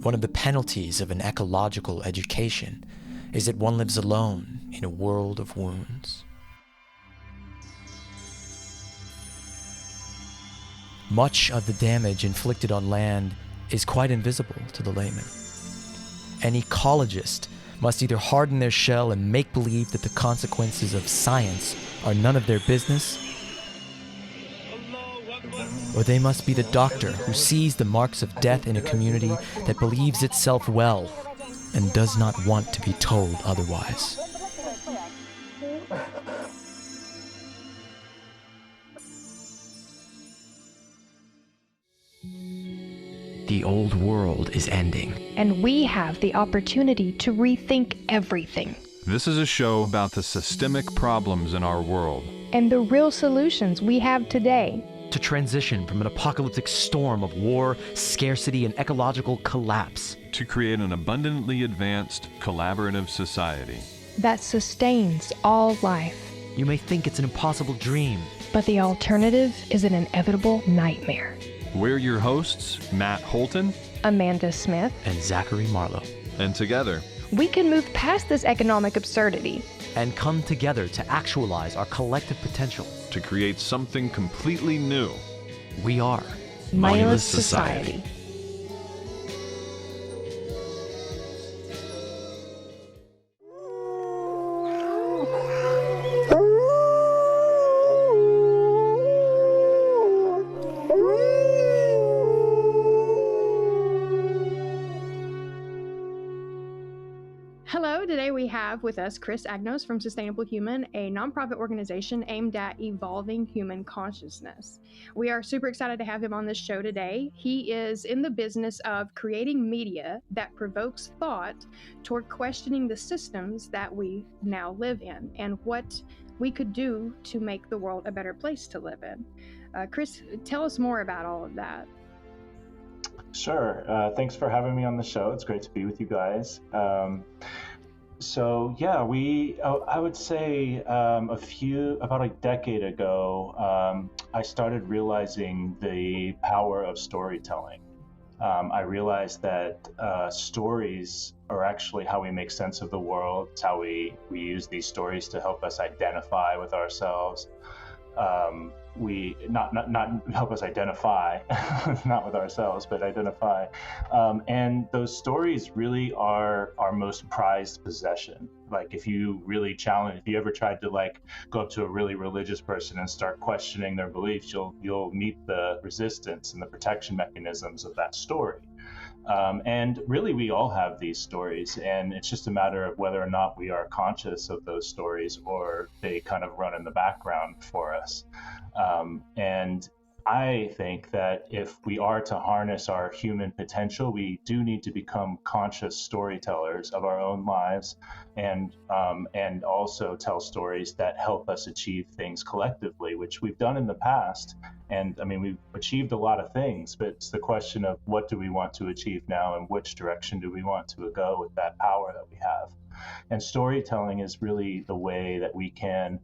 One of the penalties of an ecological education is that one lives alone in a world of wounds. Much of the damage inflicted on land is quite invisible to the layman. An ecologist must either harden their shell and make believe that the consequences of science are none of their business, or they must be the doctor who sees the marks of death in a community that believes itself well and does not want to be told otherwise. The old world is ending. And we have the opportunity to rethink everything. This is a show about the systemic problems in our world. And the real solutions we have today. To transition from an apocalyptic storm of war, scarcity, and ecological collapse. To create an abundantly advanced, collaborative society. That sustains all life. You may think it's an impossible dream. But the alternative is an inevitable nightmare. We're your hosts, Matt Holton, Amanda Smith, and Zachary Marlowe. And together, we can move past this economic absurdity and come together to actualize our collective potential. To create something completely new. We are Mindless Society. Hello, today we have with us Chris Agnos from Sustainable Human, a nonprofit organization aimed at evolving human consciousness. We are super excited to have him on this show today. He is in the business of creating media that provokes thought toward questioning the systems that we now live in and what we could do to make the world a better place to live in. Chris, tell us more about all of that. Sure. Thanks for having me on the show. It's great to be with you guys. I would say about a decade ago, I started realizing the power of storytelling. I realized that stories are actually how we make sense of the world. It's how we use these stories to help us identify with ourselves. We not help us identify, not with ourselves, but identify. And those stories really are our most prized possession. Like if you ever tried to go up to a really religious person and start questioning their beliefs, you'll meet the resistance and the protection mechanisms of that story. And really, we all have these stories, and it's just a matter of whether or not we are conscious of those stories or they kind of run in the background for us. And I think that if we are to harness our human potential, we do need to become conscious storytellers of our own lives and also tell stories that help us achieve things collectively, which we've done in the past. And I mean, we've achieved a lot of things, but it's the question of what do we want to achieve now and which direction do we want to go with that power that we have. And storytelling is really the way that we can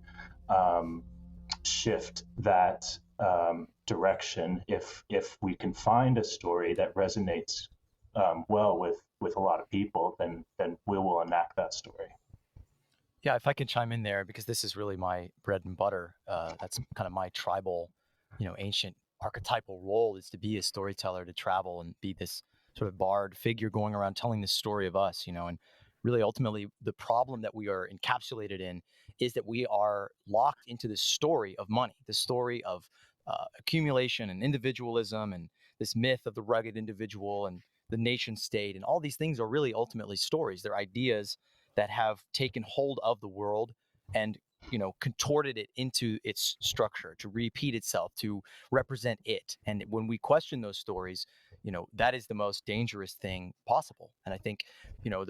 shift that direction if we can find a story that resonates well with a lot of people, then we will enact that story. Yeah, if I can chime in there, because this is really my bread and butter. That's kind of my tribal, ancient archetypal role, is to be a storyteller, to travel and be this sort of bard figure going around telling the story of us, and really ultimately the problem that we are encapsulated in is that we are locked into this story of money, this story of accumulation and individualism, and this myth of the rugged individual and the nation state, and all these things are really ultimately stories. They're ideas that have taken hold of the world and contorted it into its structure to repeat itself, to represent it. And when we question those stories, that is the most dangerous thing possible. And I think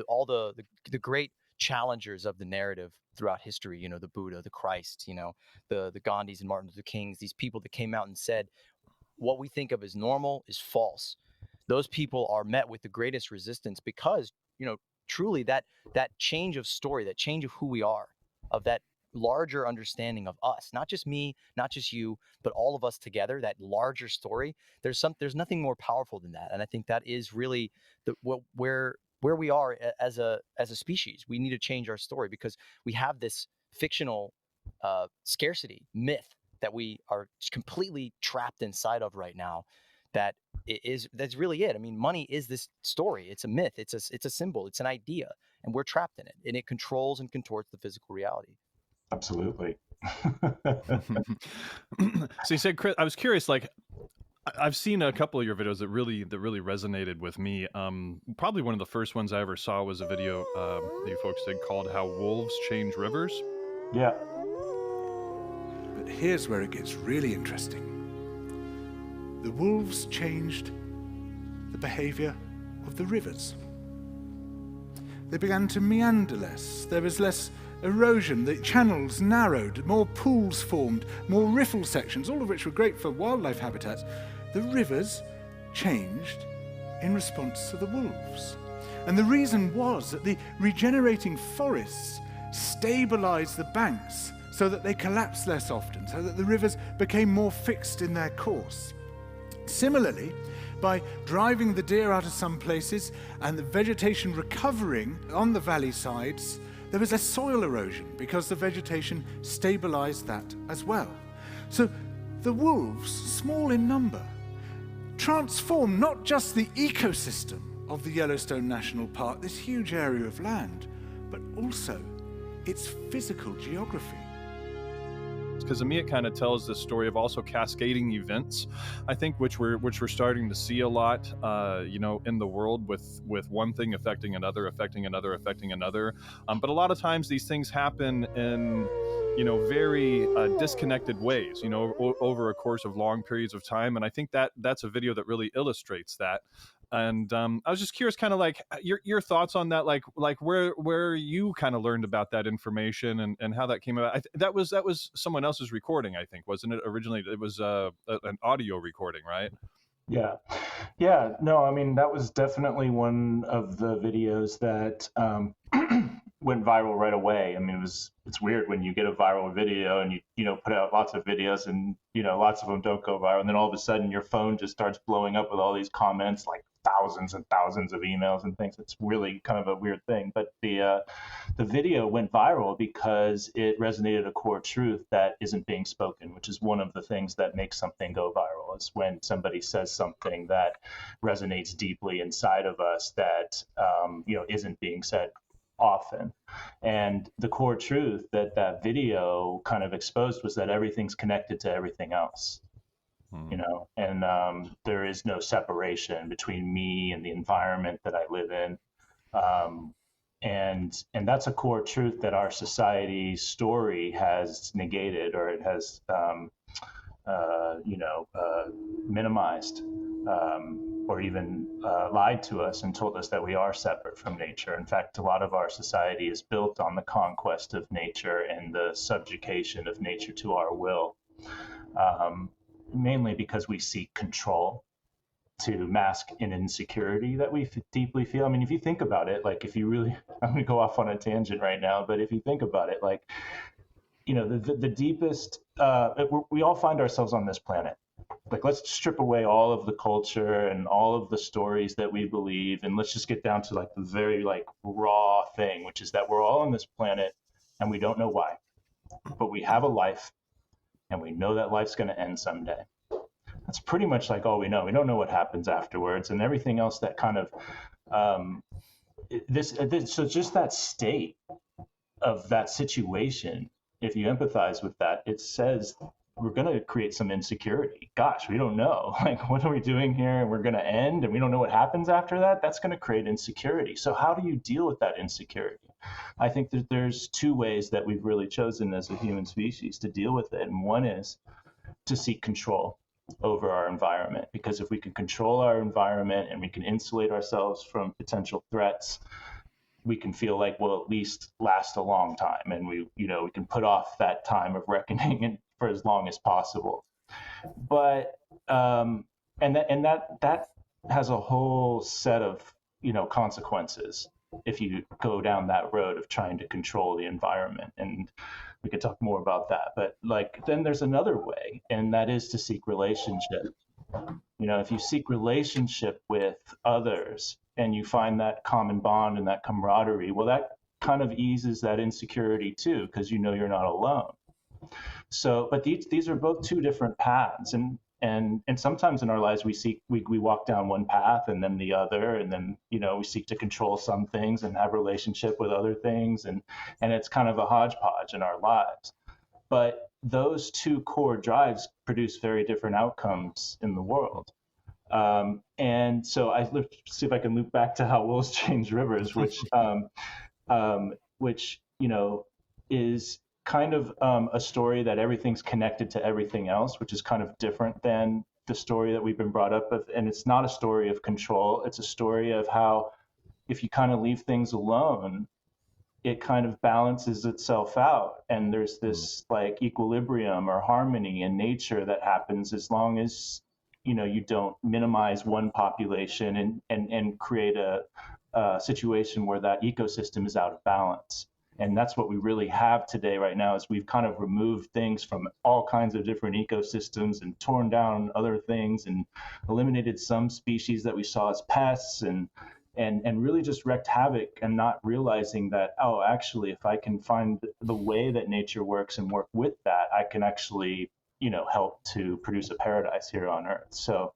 all the great challengers of the narrative throughout history, the Buddha, the Christ, the Gandhis and Martin Luther Kings, these people that came out and said what we think of as normal is false. Those people are met with the greatest resistance because truly that change of story, that change of who we are, of that larger understanding of us, not just me, not just you, but all of us together, that larger story, there's nothing more powerful than that. And I think that is really where we are as a species. We need to change our story because we have this fictional scarcity myth that we are completely trapped inside of right now. That's really it. I mean, money is this story. It's a myth. It's a symbol. It's an idea, and we're trapped in it, and it controls and contorts the physical reality. Absolutely. So you said, Chris, I was curious, like, I've seen a couple of your videos that really resonated with me. Probably one of the first ones I ever saw was a video that you folks did called "How Wolves Change Rivers." Yeah. But here's where it gets really interesting. The wolves changed the behavior of the rivers. They began to meander less. There was less erosion. The channels narrowed, more pools formed, more riffle sections, all of which were great for wildlife habitats. The rivers changed in response to the wolves. And the reason was that the regenerating forests stabilized the banks so that they collapsed less often, so that the rivers became more fixed in their course. Similarly, by driving the deer out of some places and the vegetation recovering on the valley sides, there was less soil erosion because the vegetation stabilized that as well. So the wolves, small in number, transformed not just the ecosystem of the Yellowstone National Park, this huge area of land, but also its physical geography. Because to me, it kind of tells the story of also cascading events, I think, which we're starting to see a lot, in the world with one thing affecting another, but a lot of times these things happen in very disconnected ways, over a course of long periods of time, and I think that's a video that really illustrates that. And I was just curious, kind of like your thoughts on that, like where you kind of learned about that information and how that came about. That was someone else's recording, I think, wasn't it? Originally, it was an audio recording, right? Yeah. No, I mean, that was definitely one of the videos that went viral right away. I mean, it's weird when you get a viral video and you put out lots of videos and lots of them don't go viral, and then all of a sudden your phone just starts blowing up with all these comments, like thousands and thousands of emails and things. It's really kind of a weird thing. But the video went viral because it resonated a core truth that isn't being spoken, which is one of the things that makes something go viral, is when somebody says something that resonates deeply inside of us that isn't being said often. And the core truth that video kind of exposed was that everything's connected to everything else. And there is no separation between me and the environment that I live in. And that's a core truth that our society's story has negated, or it has, minimized, or even lied to us and told us that we are separate from nature. In fact, a lot of our society is built on the conquest of nature and the subjugation of nature to our will. Mainly because we seek control to mask an insecurity that we deeply feel. I mean, if you think about it, like, I'm going to go off on a tangent right now, but if you think about it, like, the deepest, we all find ourselves on this planet. Like, let's strip away all of the culture and all of the stories that we believe, and let's just get down to like the very raw thing, which is that we're all on this planet and we don't know why, but we have a life. And we know that life's going to end someday. That's pretty much like all we know. We don't know what happens afterwards, and everything else that kind of so just that state of that situation. If you empathize with that, it says we're going to create some insecurity. Gosh, we don't know. Like, what are we doing here? And we're going to end, and we don't know what happens after that. That's going to create insecurity. So how do you deal with that insecurity? I think that there's two ways that we've really chosen as a human species to deal with it. And one is to seek control over our environment, because if we can control our environment and we can insulate ourselves from potential threats, we can feel like we'll at least last a long time, and we can put off that time of reckoning for as long as possible. But that has a whole set of consequences if you go down that road of trying to control the environment. And we could talk more about that. But like, then there's another way, and that is to seek relationship. If you seek relationship with others and you find that common bond and that camaraderie, well, that kind of eases that insecurity too, because you're not alone. So, but these are both two different paths, and sometimes in our lives we walk down one path and then the other, and then we seek to control some things and have relationship with other things, and it's kind of a hodgepodge in our lives. But those two core drives produce very different outcomes in the world. And so let's see if I can loop back to how wolves change rivers, which is kind of a story that everything's connected to everything else, which is kind of different than the story that we've been brought up with. And it's not a story of control. It's a story of how if you kind of leave things alone, it kind of balances itself out. And there's this like equilibrium or harmony in nature that happens as long as, you don't minimize one population and create a situation where that ecosystem is out of balance. And that's what we really have today right now, is we've kind of removed things from all kinds of different ecosystems and torn down other things and eliminated some species that we saw as pests and really just wreaked havoc, and not realizing that, oh, actually, if I can find the way that nature works and work with that, I can actually, help to produce a paradise here on Earth. So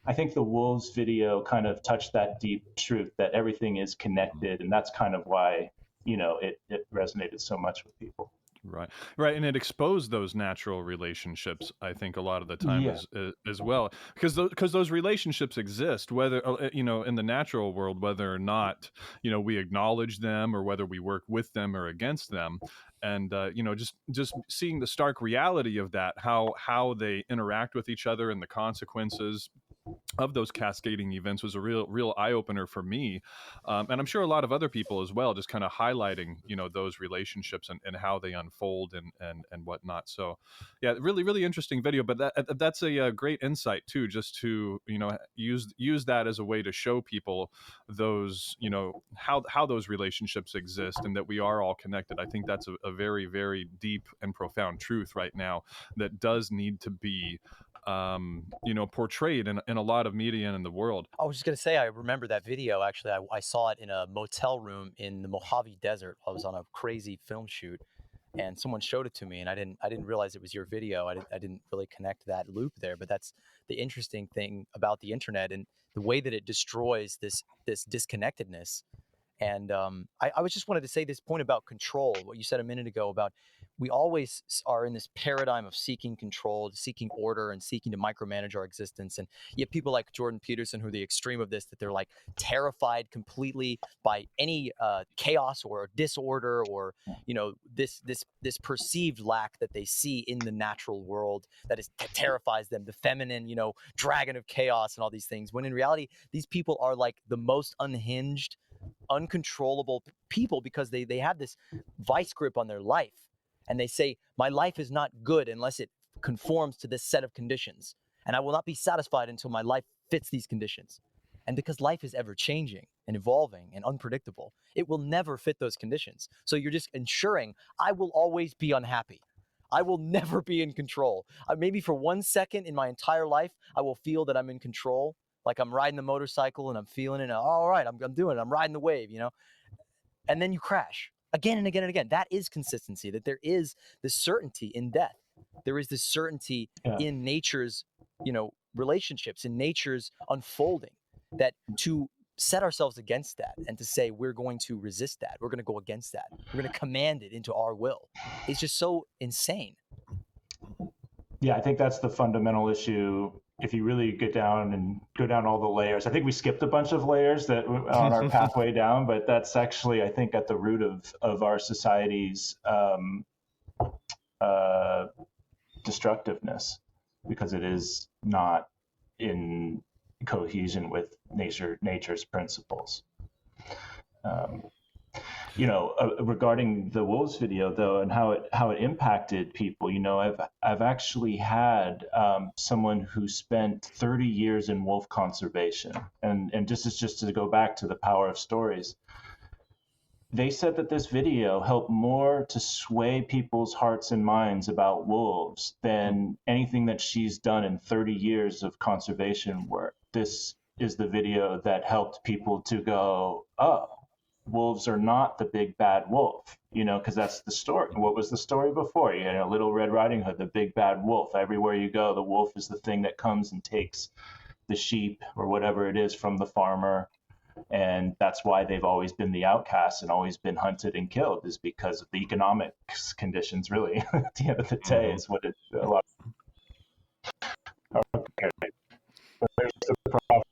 I think the wolves video kind of touched that deep truth that everything is connected, and that's kind of why it resonated so much with people. Right. And it exposed those natural relationships, I think, a lot of the time as well, because those relationships exist, whether in the natural world, whether or not we acknowledge them or whether we work with them or against them. And just seeing the stark reality of that, how they interact with each other and the consequences of those cascading events was a real eye-opener for me, and I'm sure a lot of other people as well, just kind of highlighting those relationships and how they unfold and whatnot. So yeah, really interesting video. But that's a great insight too, just to use that as a way to show people those how those relationships exist and that we are all connected. I think that's a very, very deep and profound truth right now that does need to be portrayed in a lot of media and in the world. I was just going to say, I remember that video. Actually, I saw it in a motel room in the Mojave Desert. I was on a crazy film shoot, and someone showed it to me, and I didn't realize it was your video. I didn't really connect that loop there. But that's the interesting thing about the internet and the way that it destroys this disconnectedness. And I was just wanted to say this point about control, what you said a minute ago about we always are in this paradigm of seeking control, seeking order, and seeking to micromanage our existence. And you have people like Jordan Peterson who are the extreme of this, that they're like terrified completely by any chaos or disorder or this perceived lack that they see in the natural world that terrifies them, the feminine dragon of chaos and all these things, when in reality these people are like the most unhinged, uncontrollable people, because they have this vice grip on their life, and they say, my life is not good unless it conforms to this set of conditions, and I will not be satisfied until my life fits these conditions. And because life is ever changing and evolving and unpredictable, it will never fit those conditions. So you're just ensuring I will always be unhappy. I will never be in control. Maybe for 1 second in my entire life, I will feel that I'm in control. Like I'm riding the motorcycle and I'm feeling it. All right, I'm doing it. I'm riding the wave, and then you crash again and again and again. That is consistency, that there is this certainty in death. There is this certainty in nature's, relationships, in nature's unfolding, that to set ourselves against that and to say we're going to resist that, we're going to go against that, we're going to command it into our will, is just so insane. Yeah, I think that's the fundamental issue. If you really go down all the layers, I think we skipped a bunch of layers that on our pathway down, but that's actually, I think, at the root of our society's destructiveness, because it is not in cohesion with nature's principles. Regarding the wolves video though, and how it impacted people, I've actually had someone who spent 30 years in wolf conservation, and this is just to go back to the power of stories. they said that this video helped more to sway people's hearts and minds about wolves than anything that she's done in 30 years of conservation work. This is the video that helped people to go, oh, wolves are not the big bad wolf, because that's the story. What was the story before? Little Red Riding Hood, the big bad wolf. Everywhere you go, the wolf is the thing that comes and takes the sheep or whatever it is from the farmer. And that's why they've always been the outcasts and always been hunted and killed, is because of the economic conditions, really. At the end of the day, is what a lot. Okay. But there's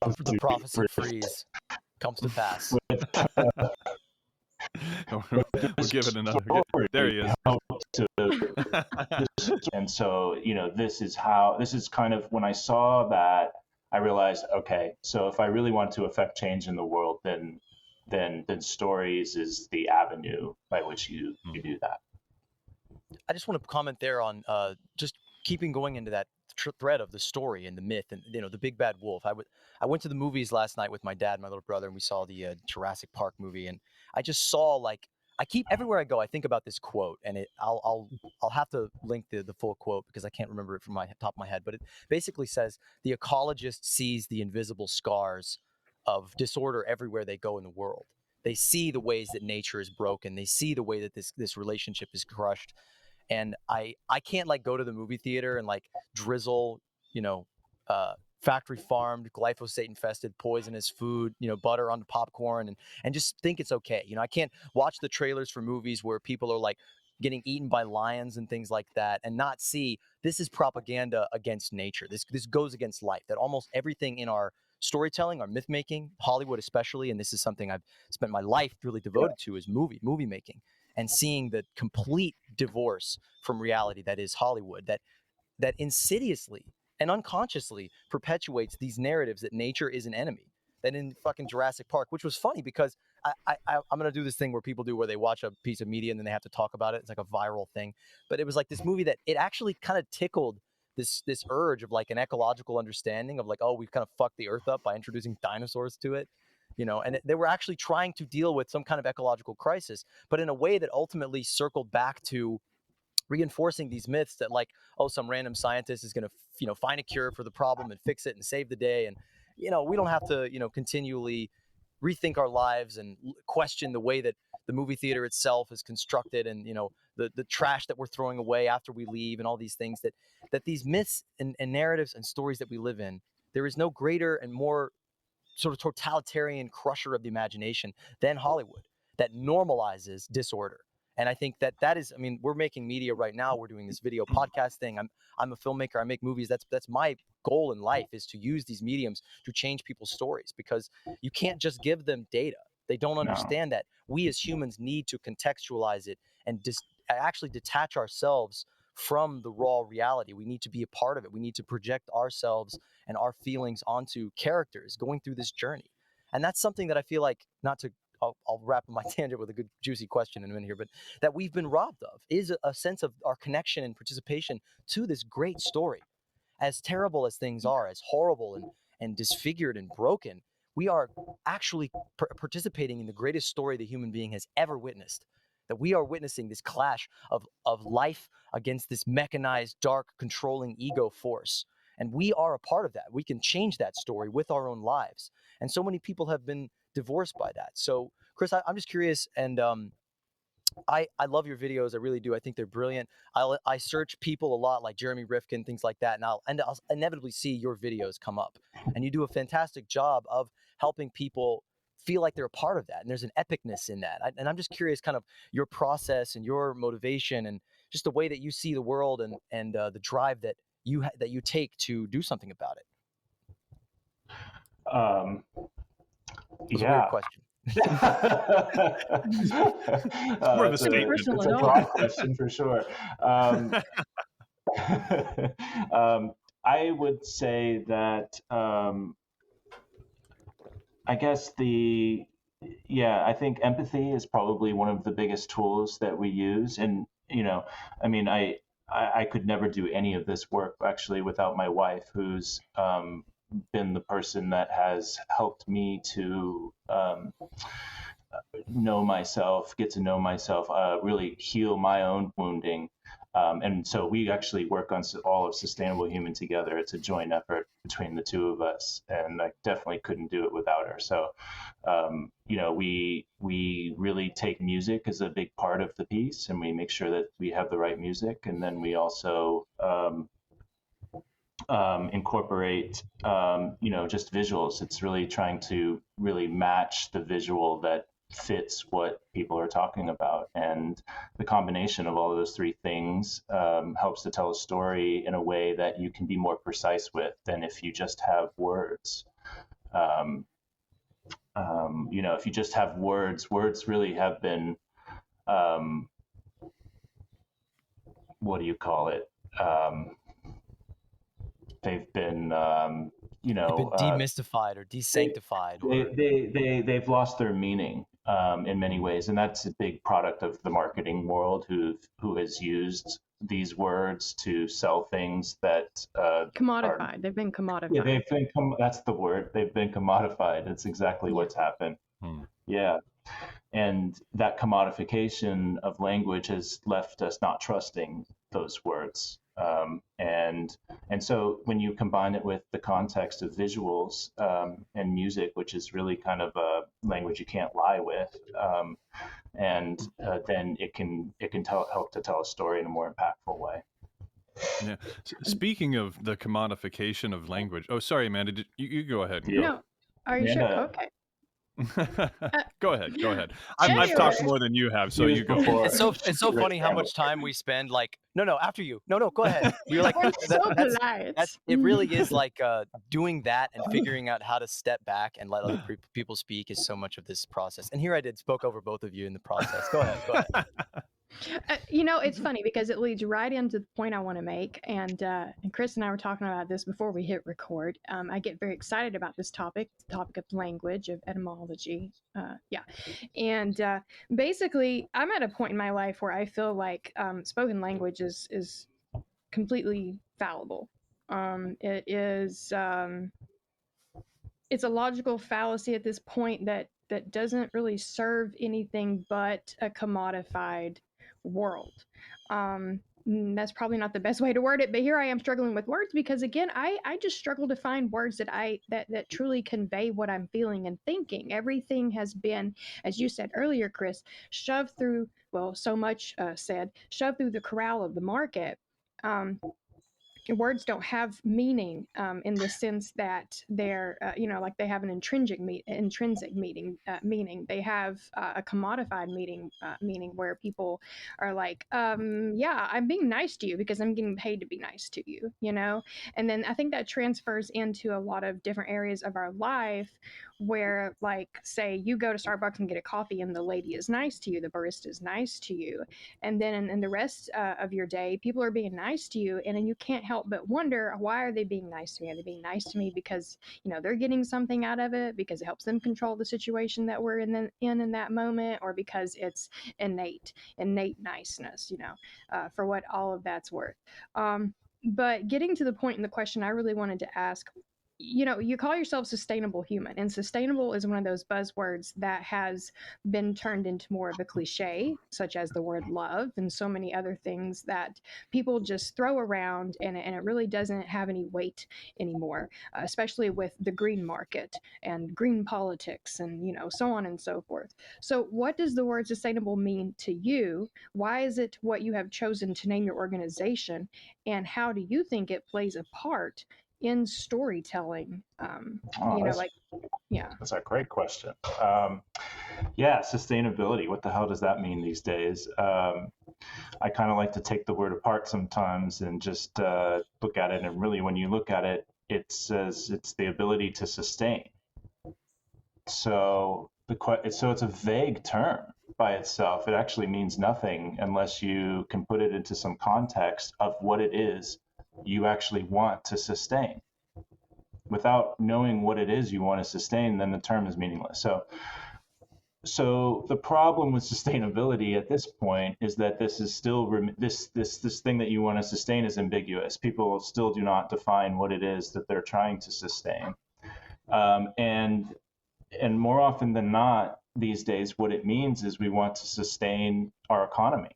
The prophecy freeze comes to pass. We'll give it another. There he is. And so, this is kind of, when I saw that, I realized, okay, so if I really want to affect change in the world, then stories is the avenue by which you do that. I just want to comment there on just keeping going into that thread of the story and the myth and the big bad wolf. I went to the movies last night with my dad and my little brother, and we saw the Jurassic Park movie, and I just saw, like, everywhere I go, I think about this quote, and I'll have to link the full quote because I can't remember it from my top of my head, but it basically says, the ecologist sees the invisible scars of disorder everywhere they go in the world. They see the ways that nature is broken. They see the way that this relationship is crushed. And I can't, like, go to the movie theater and, like, drizzle, factory farmed, glyphosate infested, poisonous food, butter on the popcorn and just think it's okay. I can't watch the trailers for movies where people are, like, getting eaten by lions and things like that and not see this is propaganda against nature. This goes against life, that almost everything in our storytelling, our myth making, Hollywood especially, and this is something I've spent my life really devoted to, is movie making, and seeing the complete divorce from reality that is Hollywood, that insidiously and unconsciously perpetuates these narratives that nature is an enemy. That in fucking Jurassic Park, which was funny because I'm going to do this thing where people do, where they watch a piece of media and then they have to talk about it. It's like a viral thing. But it was like this movie that it actually kind of tickled this urge of, like, an ecological understanding of, like, oh, we've kind of fucked the earth up by introducing dinosaurs to it. And they were actually trying to deal with some kind of ecological crisis, but in a way that ultimately circled back to reinforcing these myths that, like, oh, some random scientist is going to, find a cure for the problem and fix it and save the day. And, we don't have to, continually rethink our lives and question the way that the movie theater itself is constructed and, the trash that we're throwing away after we leave and all these things that these myths and narratives and stories that we live in, there is no greater and more sort of totalitarian crusher of the imagination than Hollywood, that normalizes disorder. And I think that is, we're making media right now. We're doing this video podcast thing. I'm a filmmaker. I make movies. That's my goal in life, is to use these mediums to change people's stories, because you can't just give them data. They don't understand that we as humans need to contextualize it and actually detach ourselves from the raw reality. We need to be a part of it. We need to project ourselves and our feelings onto characters going through this journey. And that's something that I feel like, I'll wrap my tangent with a good juicy question in a minute here, but that we've been robbed of is a sense of our connection and participation to this great story. As terrible as things are, as horrible and disfigured and broken, we are actually participating in the greatest story the human being has ever witnessed. That we are witnessing this clash of life against this mechanized, dark, controlling ego force. And we are a part of that. We can change that story with our own lives. And so many people have been divorced by that. So, Chris, I'm just curious, and I love your videos. I really do. I think they're brilliant. I search people a lot, like Jeremy Rifkin, things like that, and I'll inevitably see your videos come up. And you do a fantastic job of helping people feel like they're a part of that. And there's an epicness in that. And I'm just curious, kind of your process and your motivation and just the way that you see the world and the drive that you take to do something about it. It's a weird question. More of a statement. It's a broad question for sure. I would say that I guess I think empathy is probably one of the biggest tools that we use. And, I could never do any of this work actually without my wife, who's been the person that has helped me to know myself, get to know myself, really heal my own wounding. And so we actually work on all of Sustainable Human together. It's a joint effort between the two of us, and I definitely couldn't do it without her. So, we really take music as a big part of the piece, and we make sure that we have the right music, and then we also incorporate, just visuals. It's really trying to really match the visual that fits what people are talking about. And the combination of all of those three things helps to tell a story in a way that you can be more precise with than if you just have words. If you just have words really have been, what do you call it? They've been, demystified or desanctified. They've lost their meaning in many ways, and that's a big product of the marketing world who has used these words to sell things that Commodified. They've been commodified. Yeah, that's the word. They've been commodified. It's exactly what's happened. Yeah. And that commodification of language has left us not trusting those words. And so when you combine it with the context of visuals and music, which is really kind of a language you can't lie with, then it can help to tell a story in a more impactful way. Yeah. Speaking of the commodification of language, oh, sorry, Amanda, you go ahead. No, are you sure? Okay. Go ahead. I've talked more than you have, so you go. It's so funny how much time we spend no, after you. No, go ahead. You're like, it really is like doing that and figuring out how to step back and let other people speak is so much of this process. And here I spoke over both of you in the process. Go ahead. It's funny because it leads right into the point I want to make. And Chris and I were talking about this before we hit record. I get very excited about this topic, the topic of language, of etymology. And basically, I'm at a point in my life where I feel like spoken language is completely fallible. It is, it's a logical fallacy at this point that doesn't really serve anything but a commodified world. That's probably not the best way to word it, but here I am struggling with words because again, I just struggle to find words that truly convey what I'm feeling and thinking. Everything has been, as you said earlier, Chris, shoved through the corral of the market. Words don't have meaning in the sense that they're, like they have an intrinsic meaning. They have a commodified meaning where people are like, I'm being nice to you because I'm getting paid to be nice to you, And then I think that transfers into a lot of different areas of our life where, like, say you go to Starbucks and get a coffee and the lady is nice to you, the barista is nice to you. And then in the rest of your day, people are being nice to you. And then you can't help but wonder, why are they being nice to me? Are they being nice to me because, they're getting something out of it, because it helps them control the situation that we're in that moment, or because it's innate niceness, for what all of that's worth. But getting to the point in the question I really wanted to ask, you call yourself sustainable human, and sustainable is one of those buzzwords that has been turned into more of a cliche, such as the word love and so many other things that people just throw around, and it really doesn't have any weight anymore, especially with the green market and green politics and, so on and so forth. So what does the word sustainable mean to you? Why is it what you have chosen to name your organization? And how do you think it plays a part in storytelling? That's a great question. Sustainability, what the hell does that mean these days? I kind of like to take the word apart sometimes and just look at it, and really when you look at it, it says it's the ability to sustain. So it's a vague term by itself. It actually means nothing unless you can put it into some context of what it is you actually want to sustain. Without knowing what it is you want to sustain, then the term is meaningless. So the problem with sustainability at this point is that this is still this thing that you want to sustain is ambiguous. People still do not define what it is that they're trying to sustain, and more often than not, these days, what it means is we want to sustain our economy,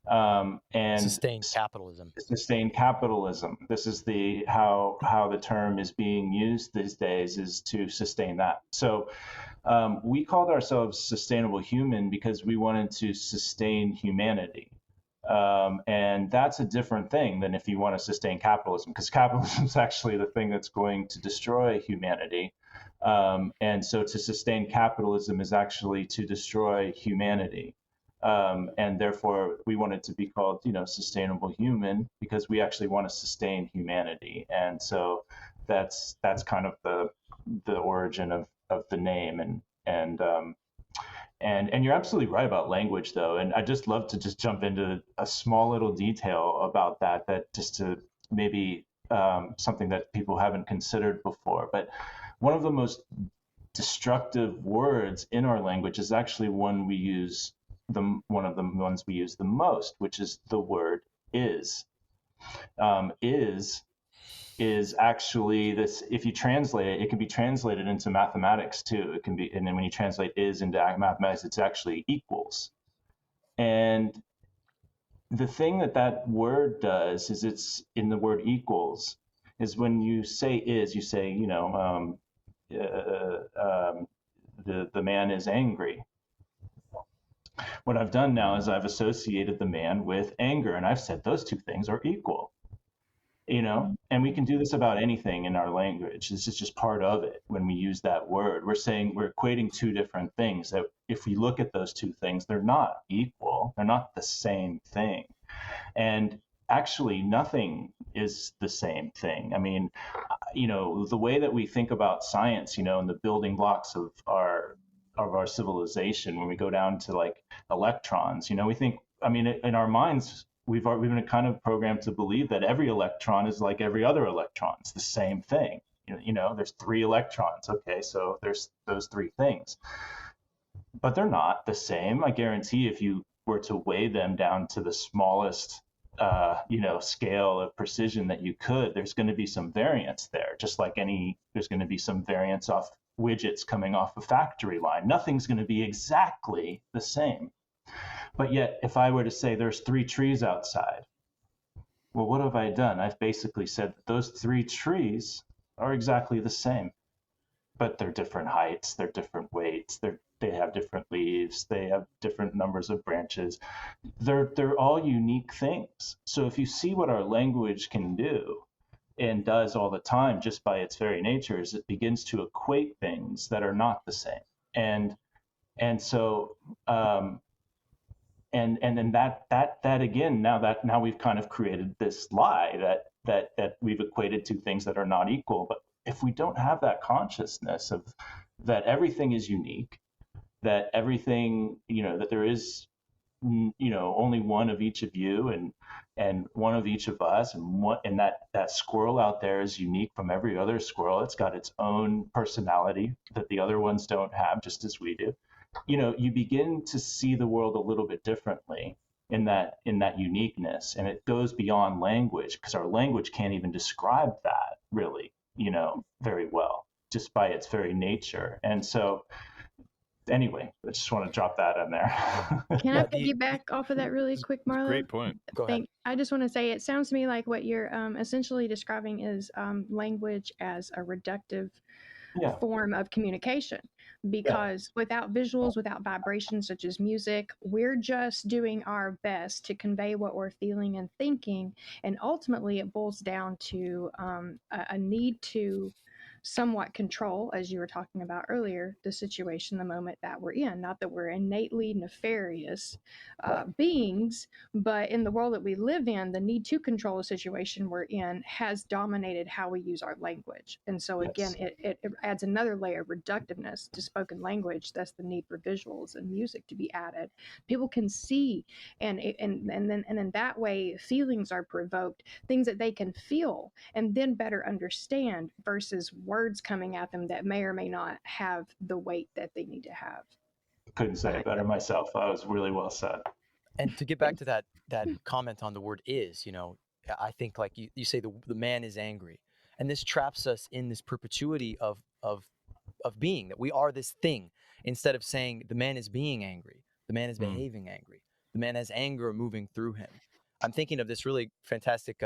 and Sustain capitalism. sustain capitalism. This is how the term is being used these days, is to sustain that. So we called ourselves Sustainable Human because we wanted to sustain humanity. And that's a different thing than if you want to sustain capitalism, because capitalism is actually the thing that's going to destroy humanity. And so to sustain capitalism is actually to destroy humanity. And therefore, we wanted to be called, Sustainable Human, because we actually want to sustain humanity. And so that's kind of the origin of the name. And you're absolutely right about language, though. And I just love to just jump into a small little detail about that just to maybe something that people haven't considered before. But one of the most destructive words in our language is actually one of the ones we use the most, which is the word is. Is actually this, if you translate it, it can be translated into mathematics too. It can be, and then when you translate is into mathematics, it's actually equals. And the thing that word does is, it's in the word equals, is when you say is, you say, the man is angry. What I've done now is I've associated the man with anger, and I've said those two things are equal. And we can do this about anything in our language. This is just part of it. When we use that word, we're equating two different things that, if we look at those two things, they're not equal. They're not the same thing. And actually, nothing is the same thing. I mean, the way that we think about science, and the building blocks of our civilization, when we go down to like electrons, we think, in our minds, we've been kind of programmed to believe that every electron is like every other electron. It's the same thing. There's 3 electrons. Okay, so there's those 3 things. But they're not the same. I guarantee if you were to weigh them down to the smallest, scale of precision that you could, there's going to be some variance there. Just like there's going to be some variance off widgets coming off a factory line. Nothing's going to be exactly the same. But yet, if I were to say there's 3 trees outside, well, what have I done? I've basically said that those 3 trees are exactly the same, but they're different heights, they're different weights, they have different leaves, they have different numbers of branches. They're all unique things. So if you see what our language can do and does all the time, just by its very nature, is it begins to equate things that are not the same. And so and then that again, now we've kind of created this lie that we've equated two things that are not equal. But if we don't have that consciousness of that everything is unique, that everything, that there is, only one of each of you and one of each of us, and that squirrel out there is unique from every other squirrel. It's got its own personality that the other ones don't have, just as we do. You begin to see the world a little bit differently in that uniqueness, and it goes beyond language, because our language can't even describe that really, very well, just by its very nature. And so anyway, I just want to drop that in there. Can I piggyback off of that really quick, Marlo? Great point. Go ahead. I just want to say, it sounds to me like what you're essentially describing is language as a reductive form of communication, because without visuals, without vibrations such as music, we're just doing our best to convey what we're feeling and thinking, and ultimately it boils down to a need to somewhat control, as you were talking about earlier, the situation, the moment that we're in. Not that we're innately nefarious beings, but in the world that we live in, the need to control the situation we're in has dominated how we use our language. And so again, it adds another layer of reductiveness to spoken language. That's the need for visuals and music to be added. People can see, and in that way, feelings are provoked, things that they can feel and then better understand, versus words coming at them that may or may not have the weight that they need to have. Couldn't say it better myself. That was really well said. And to get back to that comment on the word is, I think, like you say, the man is angry, and this traps us in this perpetuity of of being, that we are this thing, instead of saying the man is being angry, the man is Mm. behaving angry, the man has anger moving through him. I'm thinking of this really fantastic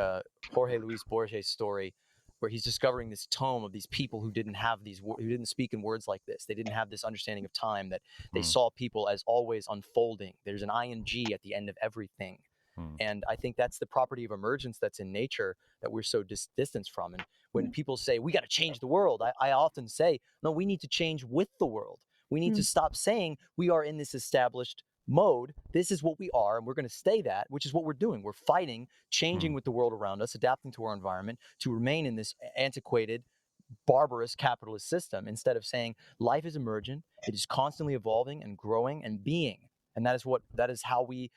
Jorge Luis Borges story, where he's discovering this tome of these people who didn't have who didn't speak in words like this. They didn't have this understanding of time, that they saw people as always unfolding. There's an ing at the end of everything. And I think that's the property of emergence that's in nature that we're so distanced from. And when people say, we got to change the world, I often say, no, we need to change with the world. We need to stop saying we are in this established mode. This is what we are, and we're going to stay that, which is what we're doing. We're fighting, changing with the world around us, adapting to our environment to remain in this antiquated, barbarous capitalist system, instead of saying life is emergent, it is constantly evolving and growing and being. And that is how we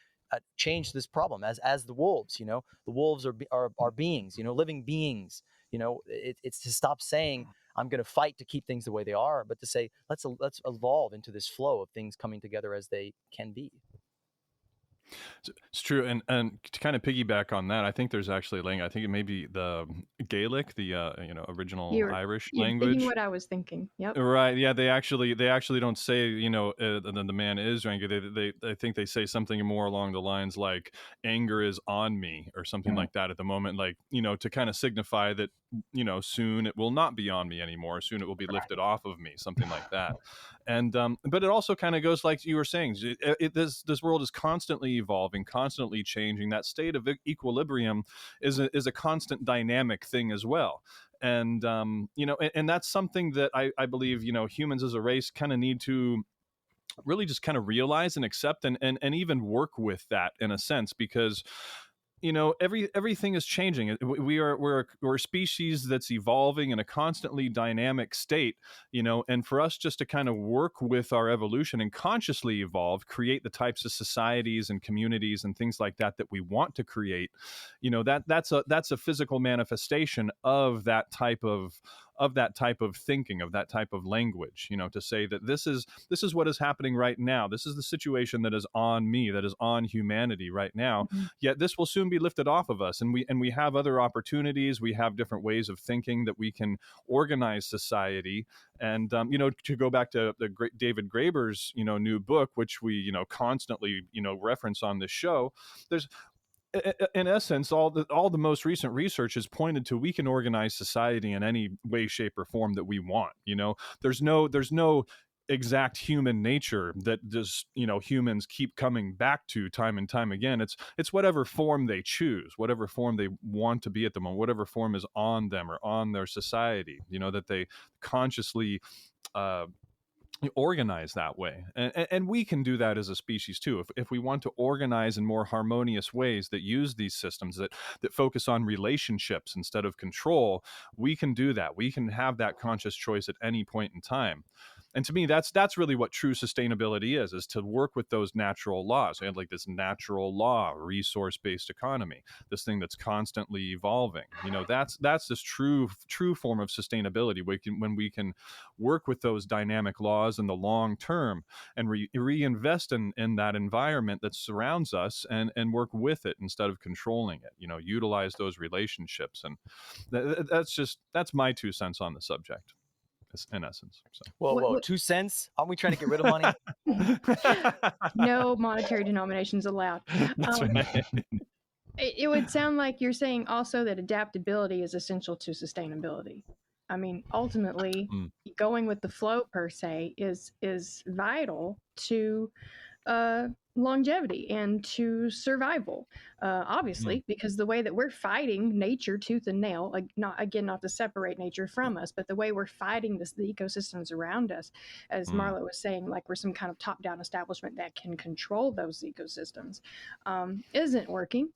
change this problem as the wolves. The wolves are beings, living beings. It's to stop saying I'm going to fight to keep things the way they are, but to say let's evolve into this flow of things coming together as they can be. It's true, and to kind of piggyback on that, I think there's actually a language. I think it may be the Gaelic, the original Irish language. Thinking what I was thinking. Yep. Right. Yeah. They actually don't say the man is angry. I think they say something more along the lines like anger is on me or something like that at the moment, like to kind of signify that soon it will not be on me anymore. Soon it will be lifted off of me, something like that. And but it also kind of goes like you were saying. This world is constantly evolving, constantly changing. That state of equilibrium is a constant dynamic thing as well. And and that's something that I believe humans as a race kind of need to really just kind of realize and accept and even work with that in a sense, because everything is changing. We're a species that's evolving in a constantly dynamic state, and for us just to kind of work with our evolution and consciously evolve, create the types of societies and communities and things like that we want to create, that's a physical manifestation of that type of thinking, of that type of language, to say that this is what is happening right now. This is the situation that is on me, that is on humanity right now. Yet this will soon be lifted off of us. And we have other opportunities. We have different ways of thinking that we can organize society. And, to go back to the great David Graeber's, new book, which we, constantly, reference on this show, there's, in essence, all the most recent research has pointed to we can organize society in any way, shape, or form that we want. There's no exact human nature that just humans keep coming back to time and time again. It's whatever form they choose, whatever form they want to be at the moment, whatever form is on them or on their society. That they consciously organize that way, and we can do that as a species too, if we want to organize in more harmonious ways that use these systems that focus on relationships instead of control. We can do that. We can have that conscious choice at any point in time. And to me, that's really what true sustainability is to work with those natural laws. I had like this natural law, resource-based economy, this thing that's constantly evolving. That's this true form of sustainability. When we can work with those dynamic laws in the long term and reinvest in that environment that surrounds us and work with it instead of controlling it. Utilize those relationships, and that's my 2 cents on the subject. In essence. So. Whoa, 2 cents? Aren't we trying to get rid of money? No monetary denominations allowed. That's right. It would sound like you're saying also that adaptability is essential to sustainability. I mean, ultimately, going with the flow per se is vital to longevity and to survival, obviously, because the way that we're fighting nature tooth and nail, like not to separate nature from us, but the way we're fighting the ecosystems around us, as Marla was saying, like we're some kind of top-down establishment that can control those ecosystems, isn't working.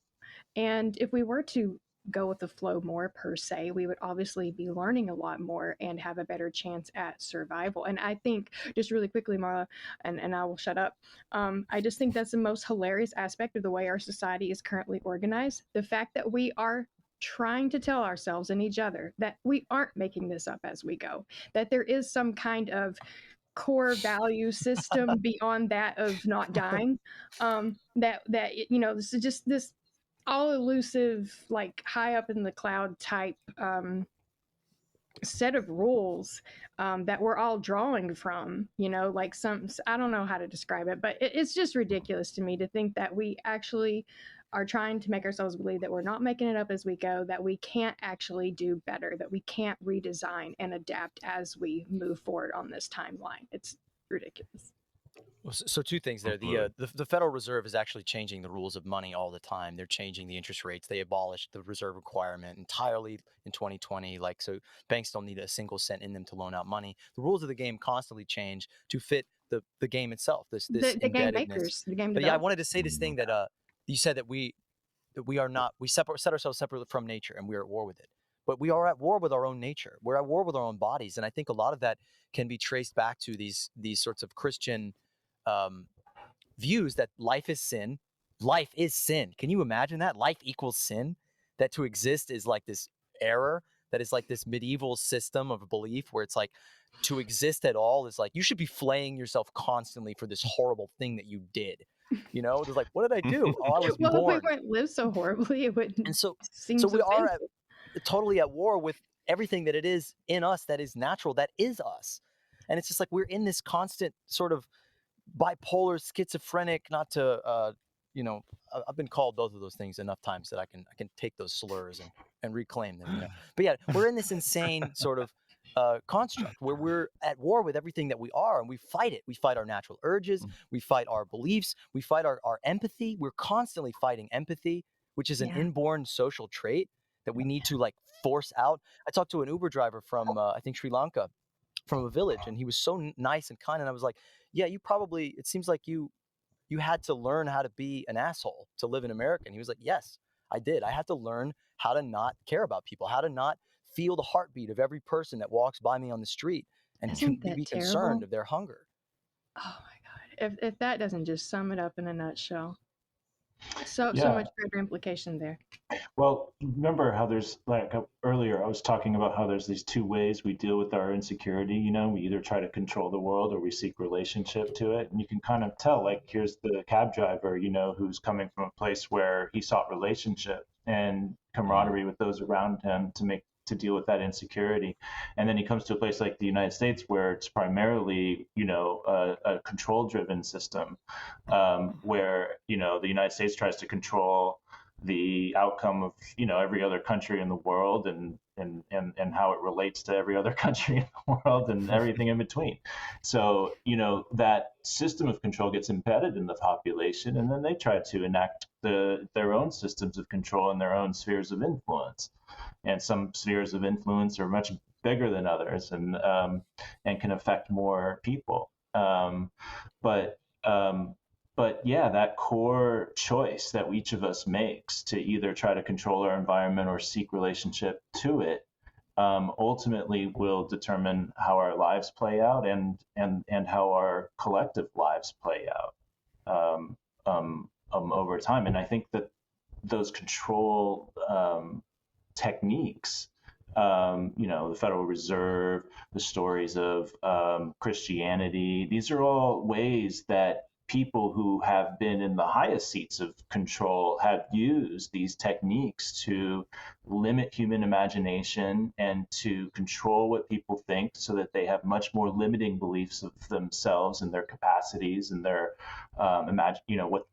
And if we were to go with the flow more per se, we would obviously be learning a lot more and have a better chance at survival. And I think, just really quickly, Marla, and I will shut up, I just think that's the most hilarious aspect of the way our society is currently organized. The fact that we are trying to tell ourselves and each other that we aren't making this up as we go, that there is some kind of core value system beyond that of not dying, that this is just this all elusive, like high up in the cloud type set of rules that we're all drawing from, like I don't know how to describe it, but it's just ridiculous to me to think that we actually are trying to make ourselves believe that we're not making it up as we go, that we can't actually do better, that we can't redesign and adapt as we move forward on this timeline. It's ridiculous. Well, so two things there. The Federal Reserve is actually changing the rules of money all the time. They're changing the interest rates. They abolished the reserve requirement entirely in 2020. So banks don't need a single cent in them to loan out money. The rules of the game constantly change to fit the game itself. This The game indebtedness. makers, the game But yeah, I developers. wanted to say this thing that you said that we are not, set ourselves separately from nature, and we are at war with it. But we are at war with our own nature. We're at war with our own bodies, and I think a lot of that can be traced back to these sorts of Christian views that life is sin. Life is sin. Can you imagine that? Life equals sin. That to exist is like this error. That is like this medieval system of belief where it's like to exist at all is like you should be flaying yourself constantly for this horrible thing that you did. There's like, what did I do? Oh, I was Well, born. if we wouldn't live so horribly, it wouldn't. And so seem we are painful. totally at war with everything that it is in us that is natural, that is us. And it's just like we're in this constant sort of bipolar, schizophrenic, not to I've been called both of those things enough times that I can take those slurs and reclaim them. But yeah, we're in this insane sort of construct where we're at war with everything that we are, and we fight it. We fight our natural urges, we fight our beliefs, we fight our empathy. We're constantly fighting empathy, which is an inborn social trait that we need to force out. I talked to an Uber driver from I think Sri Lanka, from a village, and he was so nice and kind, and I was like, yeah, it seems like you had to learn how to be an asshole to live in America. And he was like, yes, I did. I had to learn how to not care about people, how to not feel the heartbeat of every person that walks by me on the street and be concerned of their hunger. Oh my God. If that doesn't just sum it up in a nutshell. So much greater implication there. Well, remember how there's earlier I was talking about how there's these two ways we deal with our insecurity. We either try to control the world or we seek relationship to it. And you can kind of tell, here's the cab driver, who's coming from a place where he sought relationship and camaraderie with those around him to deal with that insecurity. And then he comes to a place like the United States where it's primarily, a control-driven system, where, the United States tries to control the outcome of, every other country in the world and how it relates to every other country in the world and everything in between. So, that system of control gets embedded in the population, and then they try to enact their own systems of control in their own spheres of influence. And some spheres of influence are much bigger than others and can affect more people. But yeah, that core choice that each of us makes to either try to control our environment or seek relationship to it ultimately will determine how our lives play out and how our collective lives play out over time. And I think that those control techniques, the Federal Reserve, the stories of Christianity, these are all ways that people who have been in the highest seats of control have used these techniques to limit human imagination and to control what people think so that they have much more limiting beliefs of themselves and their capacities and their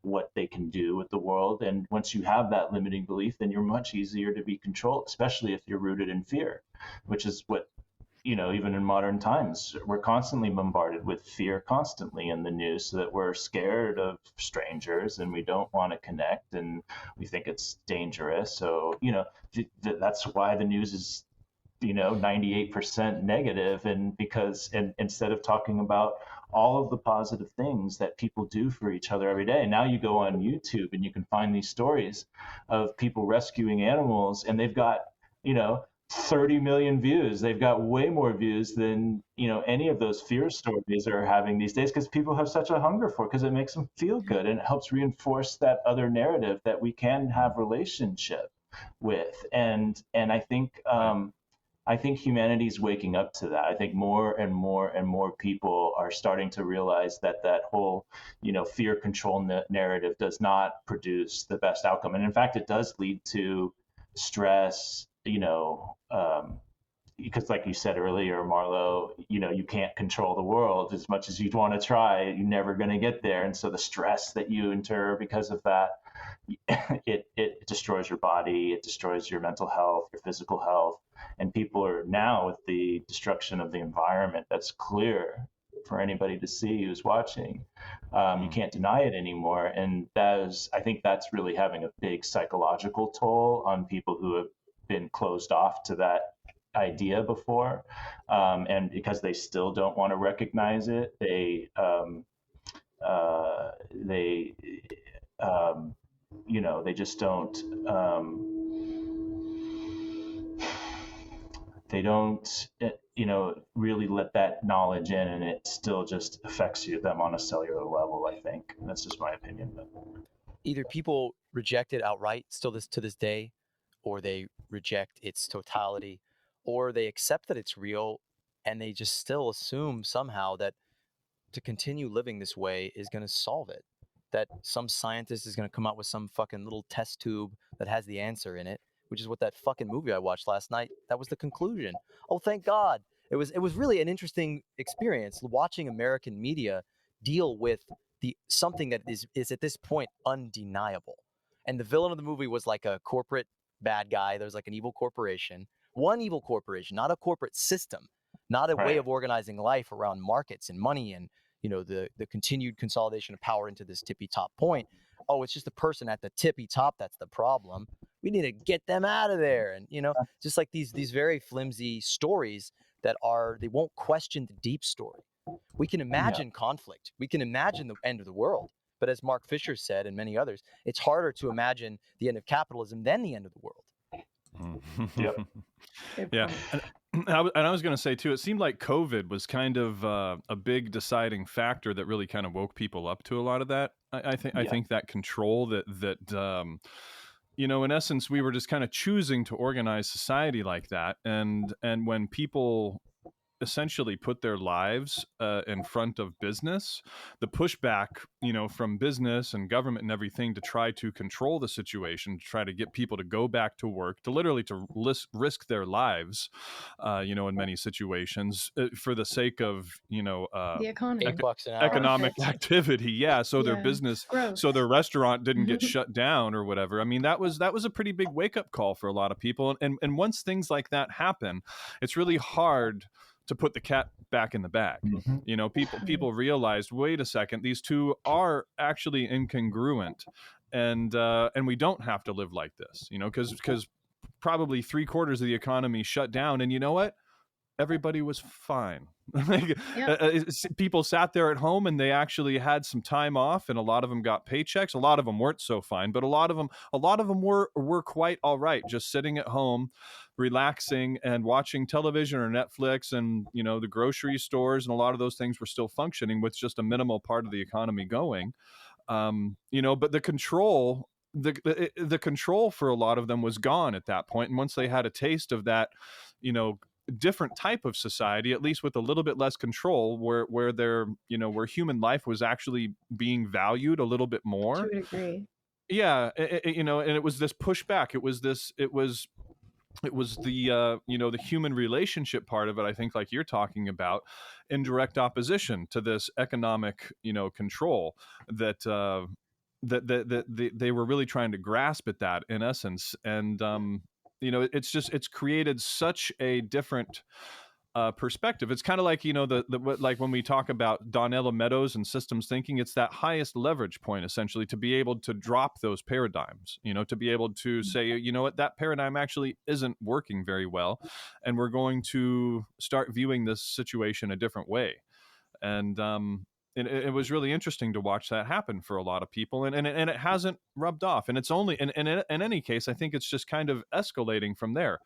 what they can do with the world. And once you have that limiting belief, then you're much easier to be controlled, especially if you're rooted in fear, which is what even in modern times, we're constantly bombarded with fear constantly in the news, so that we're scared of strangers and we don't want to connect and we think it's dangerous. So, that's why the news is, 98% negative. And instead of talking about all of the positive things that people do for each other every day, now you go on YouTube and you can find these stories of people rescuing animals, and they've got, 30 million views. They've got way more views than any of those fear stories are having these days, because people have such a hunger for it, because it makes them feel good and it helps reinforce that other narrative that we can have relationship with. And I think humanity's waking up to that. I think more and more and more people are starting to realize that whole fear control narrative does not produce the best outcome, and in fact it does lead to stress, because like you said earlier, Marlo, you can't control the world as much as you'd want to try. You're never going to get there. And so the stress that you endure because of that, it destroys your body, it destroys your mental health, your physical health. And people are now, with the destruction of the environment, that's clear for anybody to see who's watching. You can't deny it anymore. And I think that's really having a big psychological toll on people who have been closed off to that idea before. And because they still don't want to recognize it, they just don't, they don't, really let that knowledge in, and it still just affects them on a cellular level, I think. That's just my opinion. But either people reject it outright still to this day, or they reject its totality, or they accept that it's real and they just still assume somehow that to continue living this way is going to solve it. That some scientist is going to come out with some fucking little test tube that has the answer in it, which is what that fucking movie I watched last night, that was the conclusion. Oh, thank God. It was really an interesting experience watching American media deal with something that is at this point undeniable. And the villain of the movie was like a corporate bad guy. There's like an evil corporation, one evil corporation, not a corporate system, not a way of organizing life around markets and money and the continued consolidation of power into this tippy top point. Oh, it's just the person at the tippy top that's the problem. We need to get them out of there. And just like these very flimsy stories they won't question the deep story. We can imagine conflict. We can imagine the end of the world. But as Mark Fisher said, and many others, it's harder to imagine the end of capitalism than the end of the world. Yep. Yeah. And I was going to say, too, it seemed like COVID was kind of a big deciding factor that really kind of woke people up to a lot of that. I think that control that in essence, we were just kind of choosing to organize society like that. And when people essentially put their lives in front of business, the pushback, from business and government and everything to try to control the situation, to try to get people to go back to work, to literally to risk their lives, in many situations for the sake of, the economy, economic activity. Yeah. So their business, so their restaurant didn't get shut down or whatever. I mean, that was a pretty big wake up call for a lot of people. And once things like that happen, it's really hard to put the cat back in the bag. People realized, wait a second, these two are actually incongruent, and we don't have to live like this, because probably 3/4 of the economy shut down, and you know what? Everybody was fine. People sat there at home and they actually had some time off, and a lot of them got paychecks. A lot of them weren't so fine, but a lot of them were quite all right, just sitting at home, relaxing and watching television or Netflix, and the grocery stores and a lot of those things were still functioning with just a minimal part of the economy going. But the control. The control for a lot of them was gone at that point, and once they had a taste of that, different type of society, at least with a little bit less control, where their where human life was actually being valued a little bit more. To a degree. Yeah, and it was this pushback. It was the the human relationship part of it, I think, like you're talking about, in direct opposition to this economic control that they were really trying to grasp at that in essence. And it's created such a different perspective. It's kind of like, like when we talk about Donella Meadows and systems thinking, it's that highest leverage point, essentially, to be able to drop those paradigms, to be able to say, what, that paradigm actually isn't working very well, and we're going to start viewing this situation a different way. And it was really interesting to watch that happen for a lot of people, and it hasn't rubbed off. And it's only in any case, I think it's just kind of escalating from there.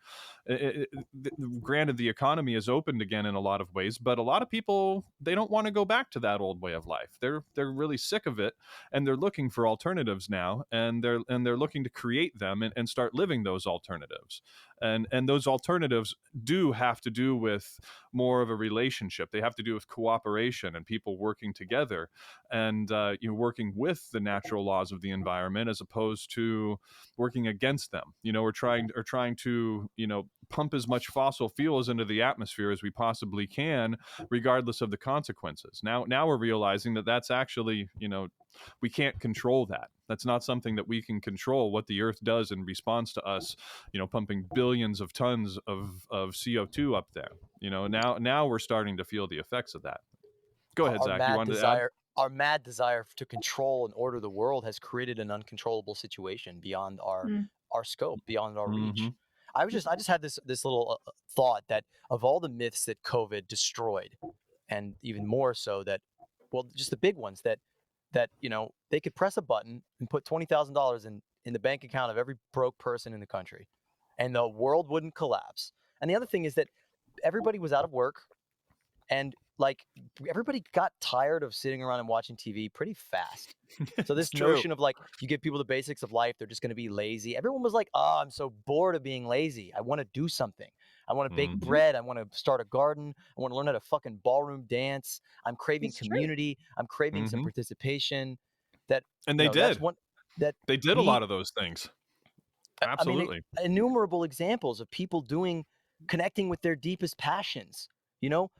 Granted, the economy is opened again in a lot of ways, but a lot of people, they don't want to go back to that old way of life. They're really sick of it, and they're looking for alternatives now, and they're looking to create them and start living those alternatives. And those alternatives do have to do with more of a relationship. They have to do with cooperation and people working together, and working with the natural laws of the environment as opposed to working against them. We're trying to pump as much fossil fuels into the atmosphere as we possibly can, regardless of the consequences. Now we're realizing that that's actually, we can't control that. That's not something that we can control, what the earth does in response to us, pumping billions of tons of CO2 up there. Now we're starting to feel the effects of that. Go ahead, Zach. You wanted to add? Our mad desire to control and order the world has created an uncontrollable situation beyond our scope, beyond our reach. I just had this little thought that of all the myths that COVID destroyed, and even more so that, well, just the big ones that they could press a button and put $20,000 in the bank account of every broke person in the country, and the world wouldn't collapse. And the other thing is that everybody was out of work, and like everybody got tired of sitting around and watching TV pretty fast. So this notion of like, you give people the basics of life, they're just going to be lazy. Everyone was like, oh, I'm so bored of being lazy. I want to do something. I want to bake bread. I want to start a garden. I want to learn how to fucking ballroom dance. I'm craving community. I'm craving some participation. And they did. They did a lot of those things. Absolutely. I mean, innumerable examples of people connecting with their deepest passions.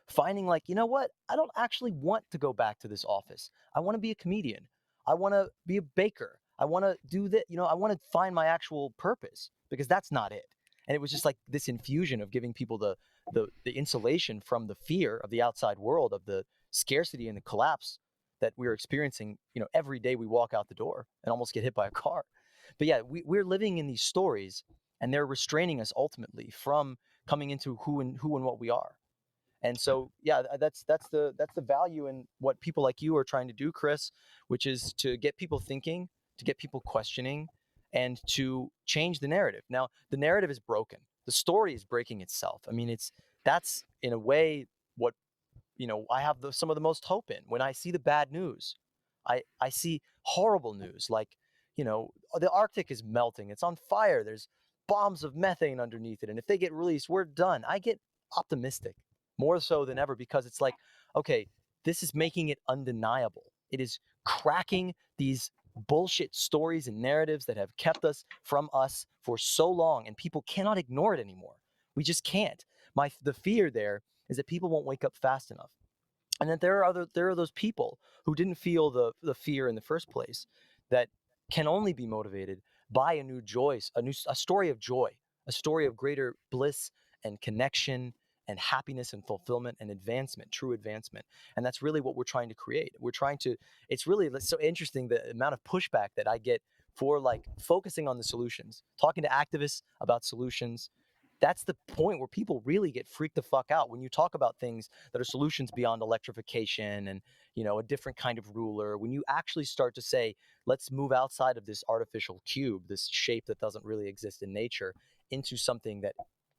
Finding like, what? I don't actually want to go back to this office. I want to be a comedian. I want to be a baker. I want to do that. I want to find my actual purpose, because that's not it. And it was just like this infusion of giving people the insulation from the fear of the outside world, of the scarcity and the collapse that we're experiencing, every day we walk out the door and almost get hit by a car. But yeah, we're living in these stories, and they're restraining us ultimately from coming into who and what we are. And so, yeah, that's the value in what people like you are trying to do, Chris, which is to get people thinking, to get people questioning, and to change the narrative. Now, the narrative is broken. The story is breaking itself. I mean, that's in a way what, I have some of the most hope in. When I see the bad news, I see horrible news, like, the Arctic is melting. It's on fire. There's bombs of methane underneath it. And if they get released, we're done. I get optimistic. More so than ever, because it's like, okay, this is making it undeniable. It is cracking these bullshit stories and narratives that have kept us from us for so long, and people cannot ignore it anymore. We just can't. The fear there is that people won't wake up fast enough, and that there are those people who didn't feel the fear in the first place, that can only be motivated by a new joy, a story of joy, a story of greater bliss and connection and happiness and fulfillment and advancement, true advancement. And that's really what we're trying to create. It's really so interesting, the amount of pushback that I get for like focusing on the solutions, talking to activists about solutions. That's the point where people really get freaked the fuck out when you talk about things that are solutions beyond electrification and, a different kind of ruler. When you actually start to say, let's move outside of this artificial cube, this shape that doesn't really exist in nature, into something that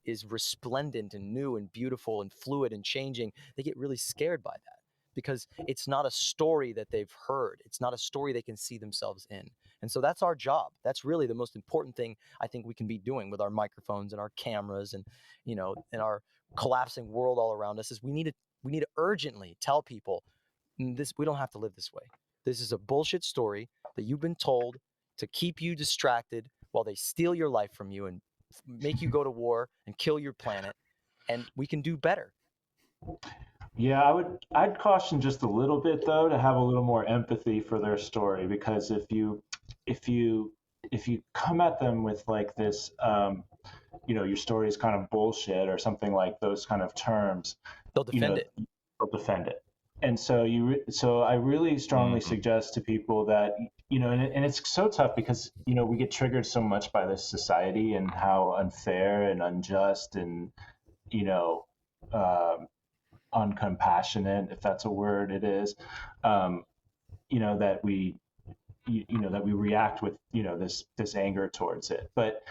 is resplendent and new and beautiful and fluid and changing, they get really scared by that, because it's not a story that they've heard. It's not a story they can see themselves in. And so that's our job. That's really the most important thing I think we can be doing with our microphones and our cameras and, and our collapsing world all around us, is we need to urgently tell people we don't have to live this way. This is a bullshit story that you've been told to keep you distracted while they steal your life from you and make you go to war and kill your planet, and we can do better. Yeah, I'd caution just a little bit though, to have a little more empathy for their story, because if you come at them with like this, your story is kind of bullshit or something like those kind of terms, they'll defend it. They'll defend it. And so I really strongly suggest to people that, and it's so tough because, we get triggered so much by this society and how unfair and unjust and, uncompassionate, if that's a word, it is, that we react with, this anger towards it. But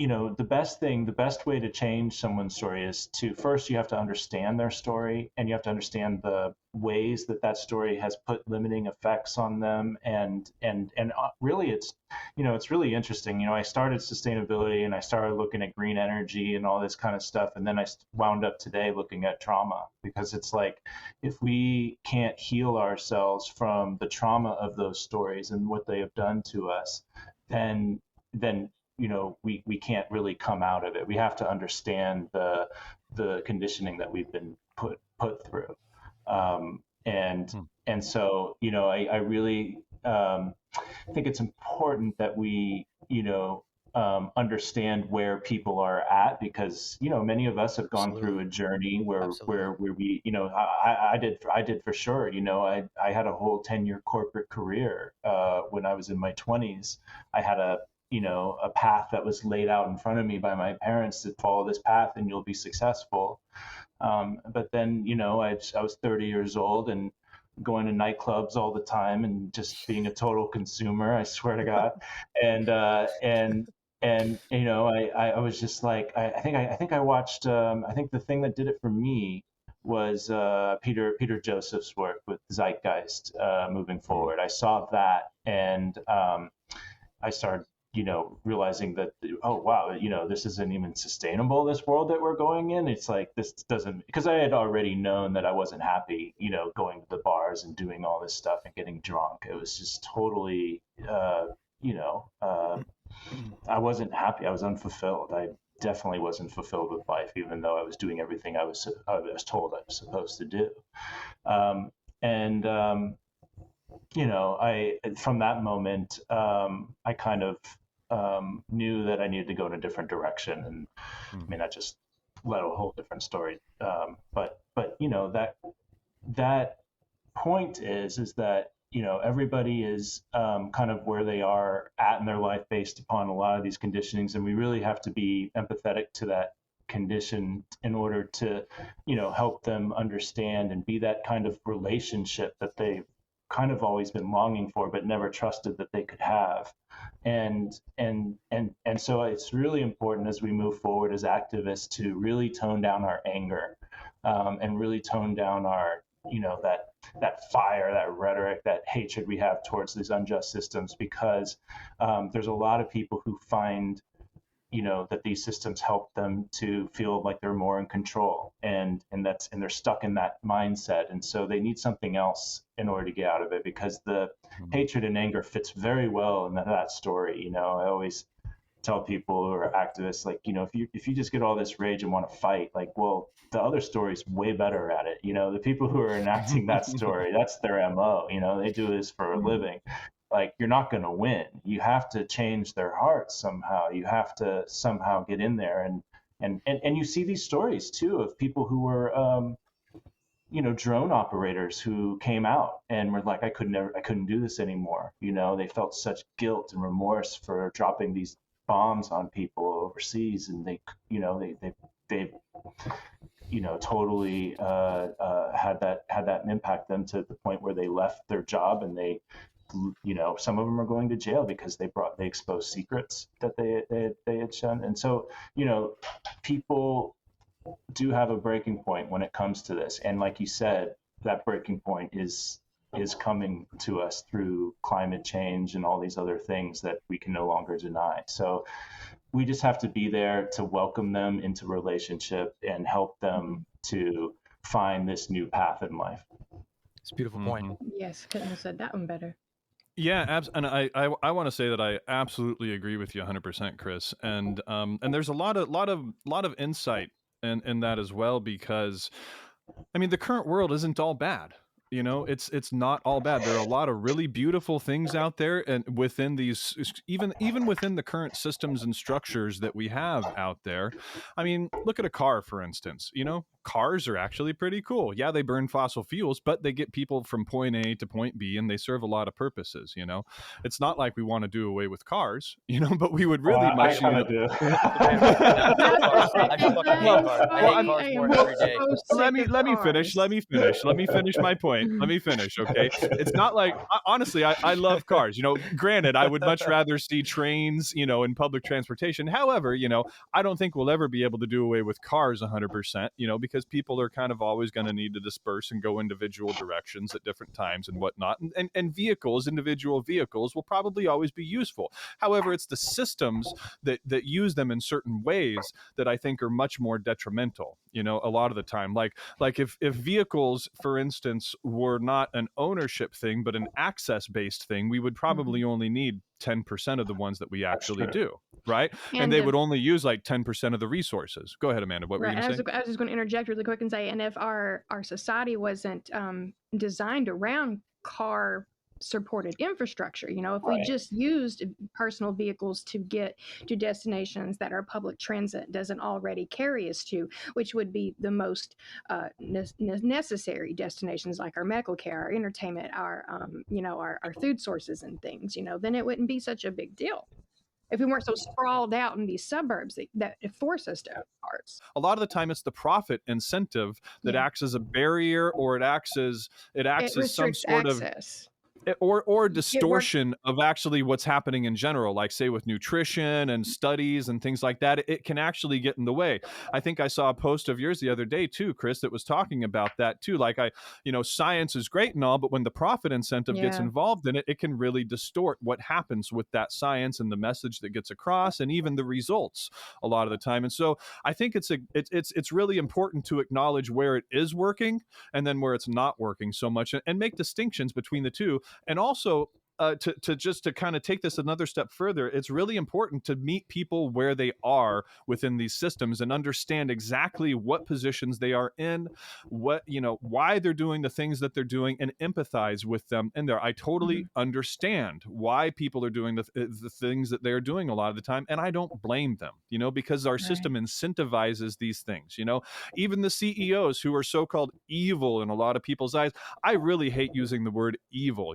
the best way to change someone's story is to first you have to understand their story, and you have to understand the ways that that story has put limiting effects on them, and really it's really interesting. I started sustainability and I started looking at green energy and all this kind of stuff, and then I wound up today looking at trauma, because it's like, if we can't heal ourselves from the trauma of those stories and what they have done to us, then we can't really come out of it. We have to understand the conditioning that we've been put through, and so I really think it's important that we understand where people are at, because many of us have gone through a journey where we I did for sure. I had a whole 10-year corporate career when I was in my 20s. I had a path that was laid out in front of me by my parents, to follow this path and you'll be successful. But then, I was 30 years old and going to nightclubs all the time and just being a total consumer, I swear to God. And I was just like, I think I watched, I think the thing that did it for me was Peter Joseph's work with Zeitgeist, moving forward. I saw that, and I started realizing that, oh wow, this isn't even sustainable, this world that we're going in. It's like, this doesn't, because I had already known that I wasn't happy, going to the bars and doing all this stuff and getting drunk. It was just totally, I wasn't happy. I was unfulfilled. I definitely wasn't fulfilled with life, even though I was doing everything I was told I was supposed to do. I from that moment, I kind of knew that I needed to go in a different direction, and I mean, that just led a whole different story. But that point is that everybody is kind of where they are at in their life based upon a lot of these conditionings, and we really have to be empathetic to that condition in order to help them understand and be that kind of relationship that they've kind of always been longing for but never trusted that they could have. And so it's really important as we move forward as activists to really tone down our anger, and really tone down our that fire, that rhetoric, that hatred we have towards these unjust systems, because there's a lot of people who find that these systems help them to feel like they're more in control, and they're stuck in that mindset, and so they need something else in order to get out of it, because the hatred and anger fits very well in that story. I always tell people who are activists, like, if you just get all this rage and want to fight, like, well, the other story's way better at it. The people who are enacting that story, that's their MO. They do this for a living. Like, you're not going to win. You have to change their hearts somehow. You have to somehow get in there, and you see these stories too of people who were drone operators who came out and were like, I couldn't do this anymore. They felt such guilt and remorse for dropping these bombs on people overseas, and they totally had that impact them to the point where they left their job, and they some of them are going to jail because they exposed secrets that they had shown. And so people do have a breaking point when it comes to this, and like you said, that breaking point is coming to us through climate change and all these other things that we can no longer deny. So we just have to be there to welcome them into relationship and help them to find this new path in life. It's a beautiful point. Yes, couldn't have said that one better. Yeah, and I want to say that I absolutely agree with you 100%, Chris. And there's a lot of insight in that as well, because I mean, the current world isn't all bad. It's not all bad. There are a lot of really beautiful things out there, and within these, even within the current systems and structures that we have out there. I mean, look at a car, for instance. cars are actually pretty cool. Yeah, they burn fossil fuels, but they get people from point A to point B, and they serve a lot of purposes. It's not like we want to do away with cars, but we would really I much, kind of do. I fucking hate cars. I hate cars more than every day. Let me finish. Let me finish my point. Let me finish. Okay. It's not like, honestly, I love cars. Granted, I would much rather see trains, in public transportation. However, I don't think we'll ever be able to do away with cars 100%, because people are kind of always going to need to disperse and go individual directions at different times and whatnot. And vehicles, individual vehicles, will probably always be useful. However, it's the systems that use them in certain ways that I think are much more detrimental, a lot of the time. Like if vehicles, for instance, were not an ownership thing, but an access-based thing, we would probably only need 10% of the ones that we actually do, right? And they would only use like 10% of the resources. Go ahead, Amanda. What were you going to say? I was just going to interject really quick and say, and if our society wasn't designed around car supported infrastructure, if we just used personal vehicles to get to destinations that our public transit doesn't already carry us to, which would be the most necessary destinations, like our medical care, our entertainment, our our food sources and things, then it wouldn't be such a big deal if we weren't so sprawled out in these suburbs that force us to own cars. A lot of the time, it's the profit incentive that acts as a barrier, or it acts as some sort access. Or distortion of actually what's happening in general, like say with nutrition and studies and things like that. It can actually get in the way. I think I saw a post of yours the other day too, Chris, that was talking about that too. Like science is great and all, but when the profit incentive gets involved in it, it can really distort what happens with that science and the message that gets across, and even the results a lot of the time. And so I think it's really important to acknowledge where it is working and then where it's not working so much, and make distinctions between the two. And also, to kind of take this another step further, it's really important to meet people where they are within these systems and understand exactly what positions they are in, why they're doing the things that they're doing, and empathize with them in there. I totally understand why people are doing the things that they're doing a lot of the time, and I don't blame them, because our system incentivizes these things. Even the CEOs who are so-called evil in a lot of people's eyes. I really hate using the word evil.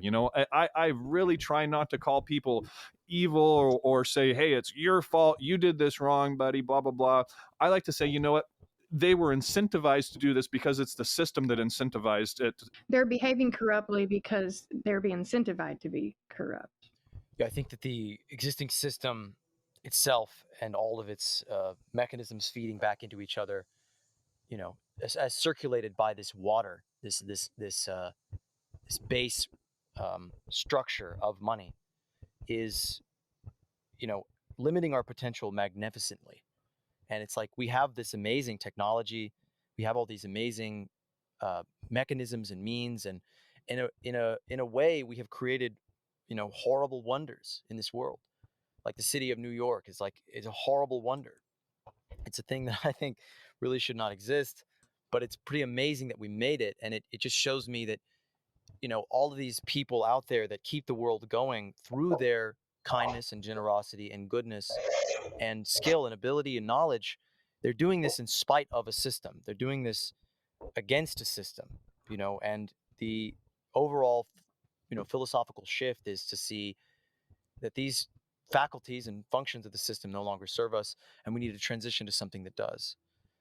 I really try not to call people evil or say, hey, it's your fault, you did this wrong, buddy, blah, blah, blah. I like to say, you know what? They were incentivized to do this because it's the system that incentivized it. They're behaving corruptly because they're being incentivized to be corrupt. Yeah, I think that the existing system itself and all of its mechanisms feeding back into each other, as circulated by this water, this base structure of money, is limiting our potential magnificently. And it's like we have this amazing technology, we have all these amazing mechanisms and means, and in a way we have created horrible wonders in this world. Like the city of New York is a horrible wonder. It's a thing that I think really should not exist, but it's pretty amazing that we made it. And it just shows me that all of these people out there that keep the world going through their kindness and generosity and goodness and skill and ability and knowledge, they're doing this in spite of a system. They're doing this against a system, and the overall, philosophical shift is to see that these faculties and functions of the system no longer serve us, and we need to transition to something that does.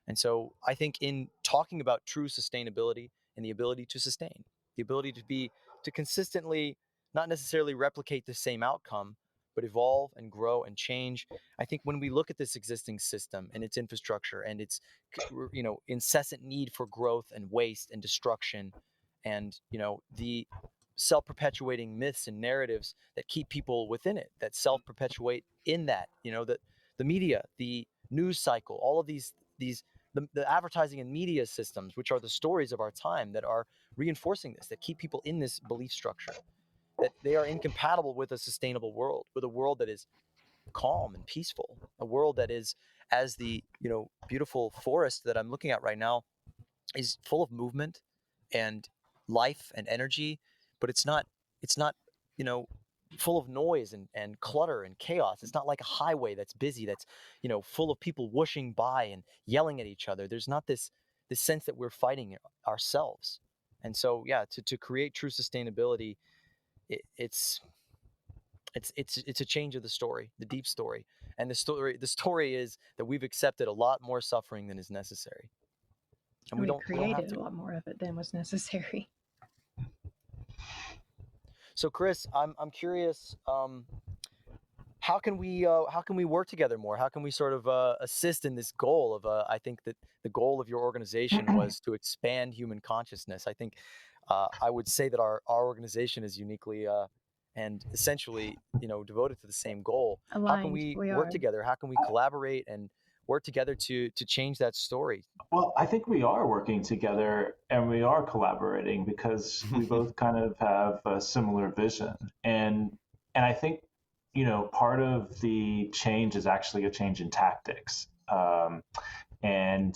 And so I think in talking about true sustainability and the ability to sustain, the ability to consistently not necessarily replicate the same outcome, but evolve and grow and change. I think when we look at this existing system and its infrastructure and its incessant need for growth and waste and destruction, and the self-perpetuating myths and narratives that keep people within it, that self-perpetuate in that, the media, the news cycle, all of these the advertising and media systems, which are the stories of our time that are reinforcing this, that keep people in this belief structure, that they are incompatible with a sustainable world, with a world that is calm and peaceful, a world that is, as the beautiful forest that I'm looking at right now, is full of movement and life and energy, but it's not full of noise and clutter and chaos. It's not like a highway that's busy, that's full of people whooshing by and yelling at each other. There's not this the sense that we're fighting ourselves. And so, yeah, to create true sustainability, it's a change of the story, the deep story. And the story is that we've accepted a lot more suffering than is necessary. And we don't have created to. a lot more of it than was necessary. So Chris, I'm curious, how can we work together more? How can we sort of assist in this goal of I think that the goal of your organization was to expand human consciousness. I think I would say that our organization is uniquely and essentially, devoted to the same goal. Aligned, How can we work are. together? How can we collaborate and work together to change that story? Well, I think we are working together and we are collaborating because we both kind of have a similar vision. And I think, part of the change is actually a change in tactics. And,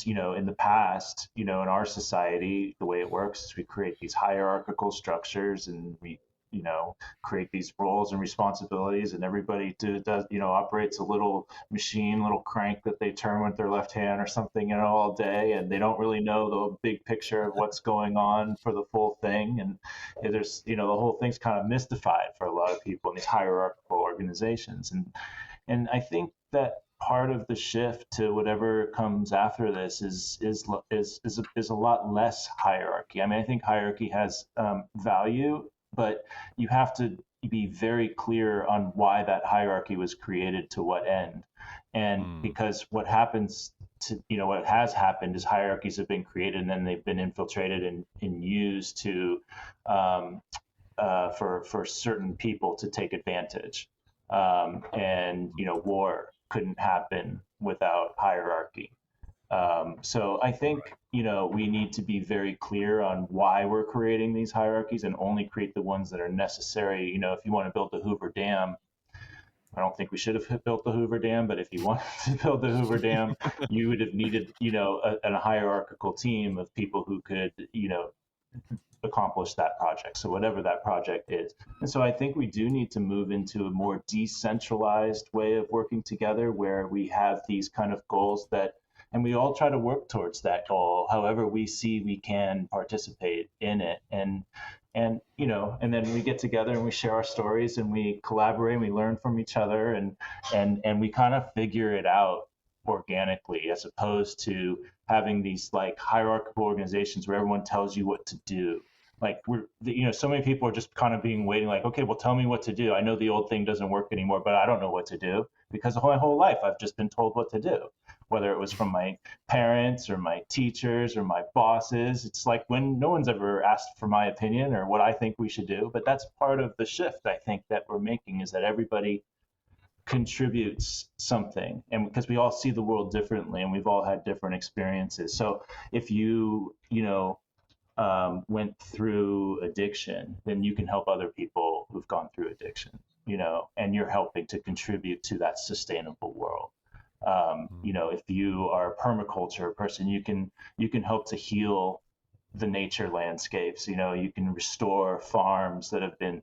in the past, in our society, the way it works is we create these hierarchical structures and we, create these roles and responsibilities, and everybody does, operates a little machine, little crank that they turn with their left hand or something, all day, and they don't really know the big picture of what's going on for the full thing. And there's, the whole thing's kind of mystified for a lot of people in these hierarchical organizations. And I think that part of the shift to whatever comes after this is a lot less hierarchy. I mean, I think hierarchy has value, but you have to be very clear on why that hierarchy was created, to what end. And because what happens to, what has happened is hierarchies have been created and then they've been infiltrated and used to for certain people to take advantage. And war couldn't happen without hierarchy. So I think, we need to be very clear on why we're creating these hierarchies and only create the ones that are necessary. If you want to build the Hoover Dam, I don't think we should have built the Hoover Dam, but if you wanted to build the Hoover Dam, you would have needed, a hierarchical team of people who could, accomplish that project. So whatever that project is. And so I think we do need to move into a more decentralized way of working together where we have these kind of goals and we all try to work towards that goal, however we see we can participate in it. And then we get together and we share our stories and we collaborate and we learn from each other and we kind of figure it out organically, as opposed to having these like hierarchical organizations where everyone tells you what to do. Like so many people are just kind of waiting like, okay, well, tell me what to do. I know the old thing doesn't work anymore, but I don't know what to do because my whole life I've just been told what to do, whether it was from my parents or my teachers or my bosses. It's like when no one's ever asked for my opinion or what I think we should do. But that's part of the shift I think that we're making, is that everybody contributes something, and because we all see the world differently and we've all had different experiences. So if you went through addiction, then you can help other people who've gone through addiction, and you're helping to contribute to that sustainable world. If you are a permaculture person, you can help to heal the nature landscapes. You can restore farms that have been,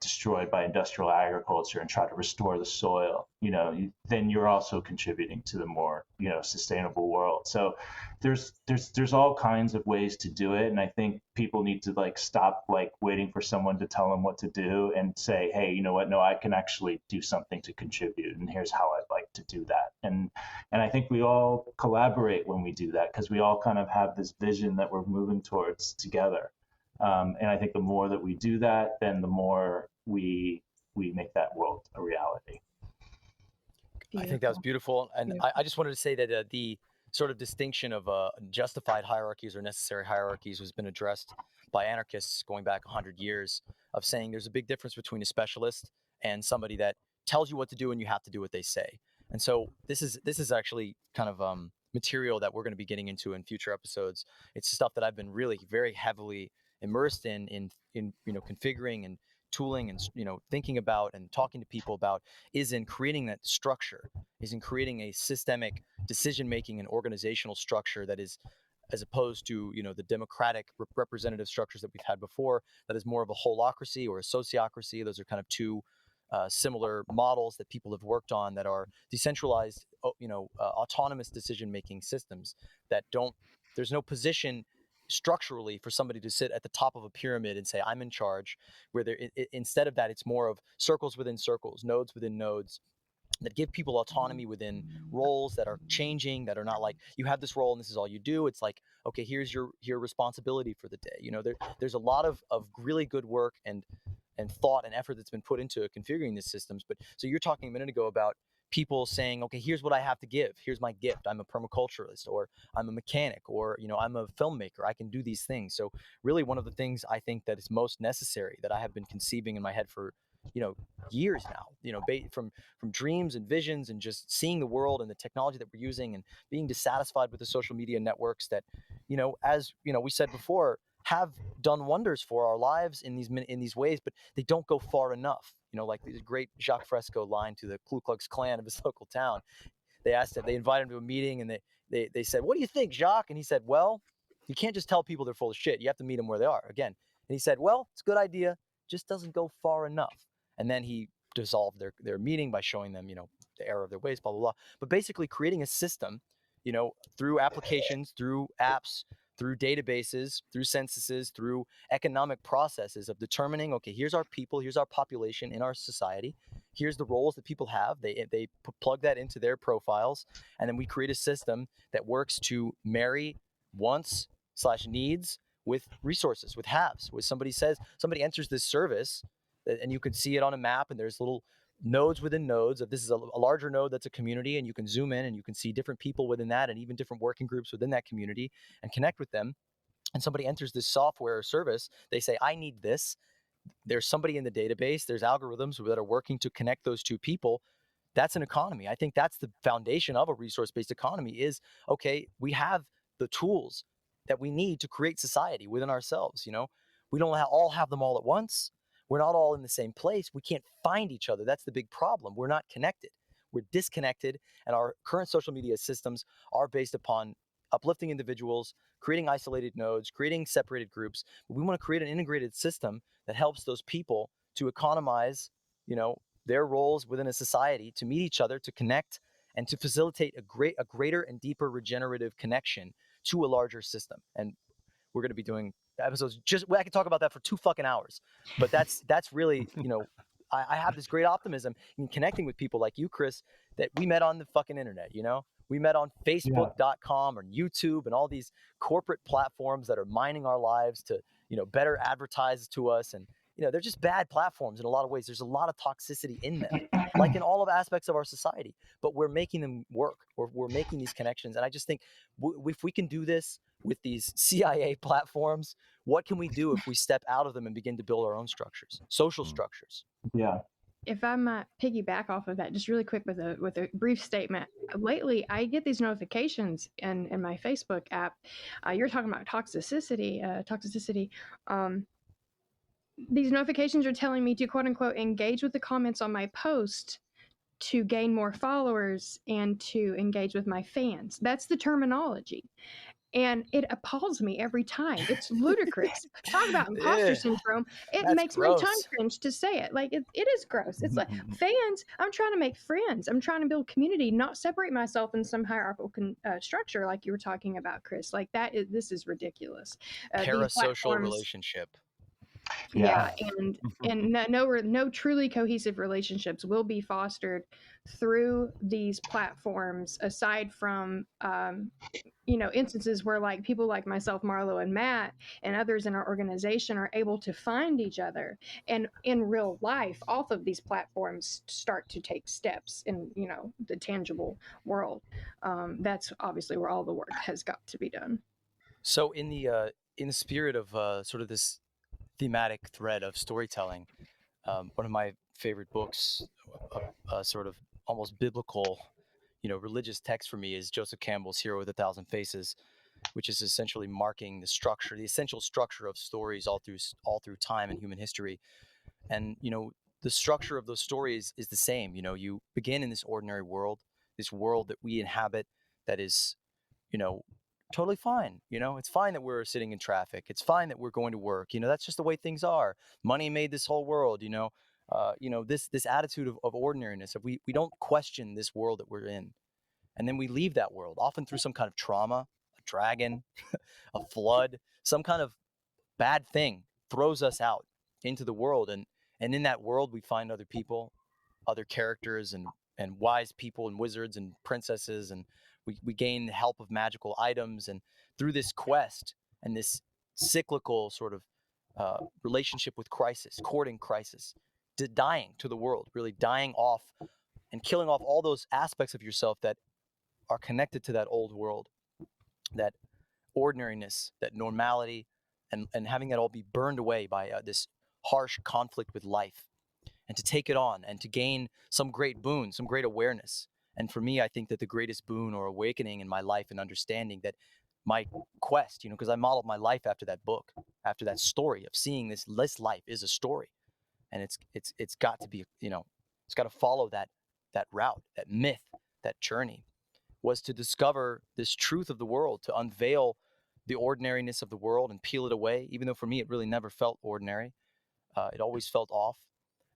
destroyed by industrial agriculture and try to restore the soil. Then you're also contributing to the more, sustainable world. So there's all kinds of ways to do it, and I think people need to stop waiting for someone to tell them what to do and say, hey, you know what? No, I can actually do something to contribute, and here's how I'd like to do that. And I think we all collaborate when we do that because we all kind of have this vision that we're moving towards together. And I think the more that we do that, then the more we make that world a reality. Beautiful. I think that was beautiful. And I just wanted to say that the sort of distinction of justified hierarchies or necessary hierarchies has been addressed by anarchists going back 100 years, of saying there's a big difference between a specialist and somebody that tells you what to do and you have to do what they say. And so this is actually kind of material that we're going to be getting into in future episodes. It's stuff that I've been really very heavily immersed in configuring and tooling and thinking about and talking to people about, is in creating that structure, is in creating a systemic decision making and organizational structure that is, as opposed to the democratic representative structures that we've had before, that is more of a holocracy or a sociocracy. Those are kind of two similar models that people have worked on that are decentralized, autonomous decision-making systems that there's no position structurally for somebody to sit at the top of a pyramid and say, I'm in charge, where instead of that, it's more of circles within circles, nodes within nodes, that give people autonomy within roles that are changing, that are not like, you have this role and this is all you do. It's like, okay, here's your responsibility for the day. There's a lot of really good work and thought and effort that's been put into configuring these systems. But so you're talking a minute ago about people saying, okay, here's what I have to give. Here's my gift. I'm a permaculturist, or I'm a mechanic, or, I'm a filmmaker. I can do these things. So really one of the things I think that is most necessary, that I have been conceiving in my head for, years now, from dreams and visions and just seeing the world and the technology that we're using and being dissatisfied with the social media networks that, as, we said before, have done wonders for our lives in these ways, but they don't go far enough. Like the great Jacques Fresco line to the Ku Klux Klan of his local town. They invited him to a meeting, and they said, "What do you think, Jacques?" And he said, "Well, you can't just tell people they're full of shit. You have to meet them where they are." Again, and he said, "Well, it's a good idea, just doesn't go far enough." And then he dissolved their meeting by showing them, the error of their ways, blah blah blah. But basically, creating a system, through applications, through apps, through databases, through censuses, through economic processes of determining, okay, here's our people, here's our population in our society, here's the roles that people have. They plug that into their profiles, and then we create a system that works to marry wants/needs with resources, with haves. With somebody enters this service, and you can see it on a map, and there's little nodes within nodes of, this is a larger node that's a community, and you can zoom in and you can see different people within that, and even different working groups within that community, and connect with them. And somebody enters this software or service, they say, I need this. There's somebody in the database, there's algorithms that are working to connect those two people. That's an economy. I think that's the foundation of a resource-based economy is, okay, we have the tools that we need to create society within ourselves. We don't all have them all at once. We're not all in the same place. We can't find each other. That's the big problem. We're not connected. We're disconnected. And our current social media systems are based upon uplifting individuals, creating isolated nodes, creating separated groups. But we want to create an integrated system that helps those people to economize, their roles within a society, to meet each other, to connect, and to facilitate a greater and deeper regenerative connection to a larger system. And we're going to be doing episodes I could talk about that for 2 fucking hours, but that's really, I have this great optimism in connecting with people like you, Chris, that we met on the fucking internet. We met on Facebook.com or YouTube and all these corporate platforms that are mining our lives to, better advertise to us. And, they're just bad platforms in a lot of ways. There's a lot of toxicity in them, like in all of aspects of our society, but we're making them work. We're making these connections. And I just think if we can do this with these CIA platforms, what can we do if we step out of them and begin to build our own structures, social structures? Yeah. If I might piggyback off of that, just really quick with a brief statement. Lately, I get these notifications in my Facebook app. You're talking about toxicity. These notifications are telling me to, quote unquote, engage with the comments on my post to gain more followers and to engage with my fans. That's the terminology. And it appalls me every time. It's ludicrous. Talk about imposter syndrome. It makes gross. my tongue cringe to say it. Like, it is gross. It's like, fans, I'm trying to make friends. I'm trying to build community, not separate myself in some hierarchical structure like you were talking about, Chris. Like, this is ridiculous. Parasocial relationship. Yeah, and no truly cohesive relationships will be fostered through these platforms, aside from instances where, like, people like myself, Marlo and Matt, and others in our organization are able to find each other and in real life off of these platforms start to take steps in the tangible world. That's obviously where all the work has got to be done. So in the spirit of sort of this thematic thread of storytelling, one of my favorite books, sort of almost biblical, religious text for me, is Joseph Campbell's Hero with a Thousand Faces, which is essentially marking the essential structure of stories all through time and human history. And the structure of those stories is the same. You begin in this ordinary world, this world that we inhabit, that is, totally fine. It's fine that we're sitting in traffic. It's fine that we're going to work. That's just the way things are. Money made this whole world. this attitude of ordinariness. If we don't question this world that we're in, and then we leave that world, often through some kind of trauma, a dragon, a flood, some kind of bad thing throws us out into the world, and in that world we find other people, other characters, and wise people and wizards and princesses, and we gain the help of magical items, and through this quest and this cyclical sort of relationship with crisis, courting crisis, dying to the world, really dying off and killing off all those aspects of yourself that are connected to that old world, that ordinariness, that normality, and having that all be burned away by this harsh conflict with life, and to take it on and to gain some great boon, some great awareness. And for me, I think that the greatest boon or awakening in my life and understanding that my quest, because I modeled my life after that book, after that story of seeing this life is a story, and it's got to be, it's got to follow that route, that myth, that journey, was to discover this truth of the world, to unveil the ordinariness of the world and peel it away. Even though for me, it really never felt ordinary. It always felt off.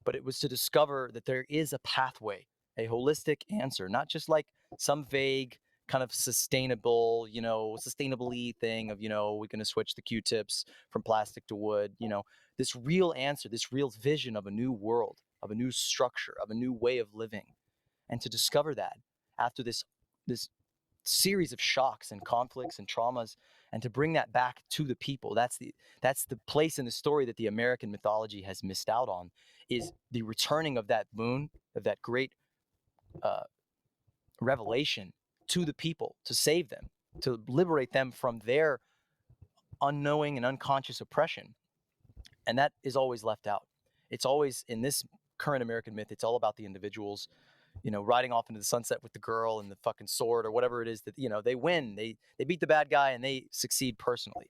But it was to discover that there is a pathway, a holistic answer, not just like some vague kind of sustainably thing of, we're going to switch the Q-tips from plastic to wood, this real answer, this real vision of a new world, of a new structure, of a new way of living. And to discover that after this series of shocks and conflicts and traumas, and to bring that back to the people, that's the place in the story that the American mythology has missed out on, is the returning of that boon, of that great revelation to the people, to save them, to liberate them from their unknowing and unconscious oppression. And that is always left out. It's always, in this current American myth, it's all about the individuals, riding off into the sunset with the girl and the fucking sword or whatever it is that, they win, they beat the bad guy and they succeed personally.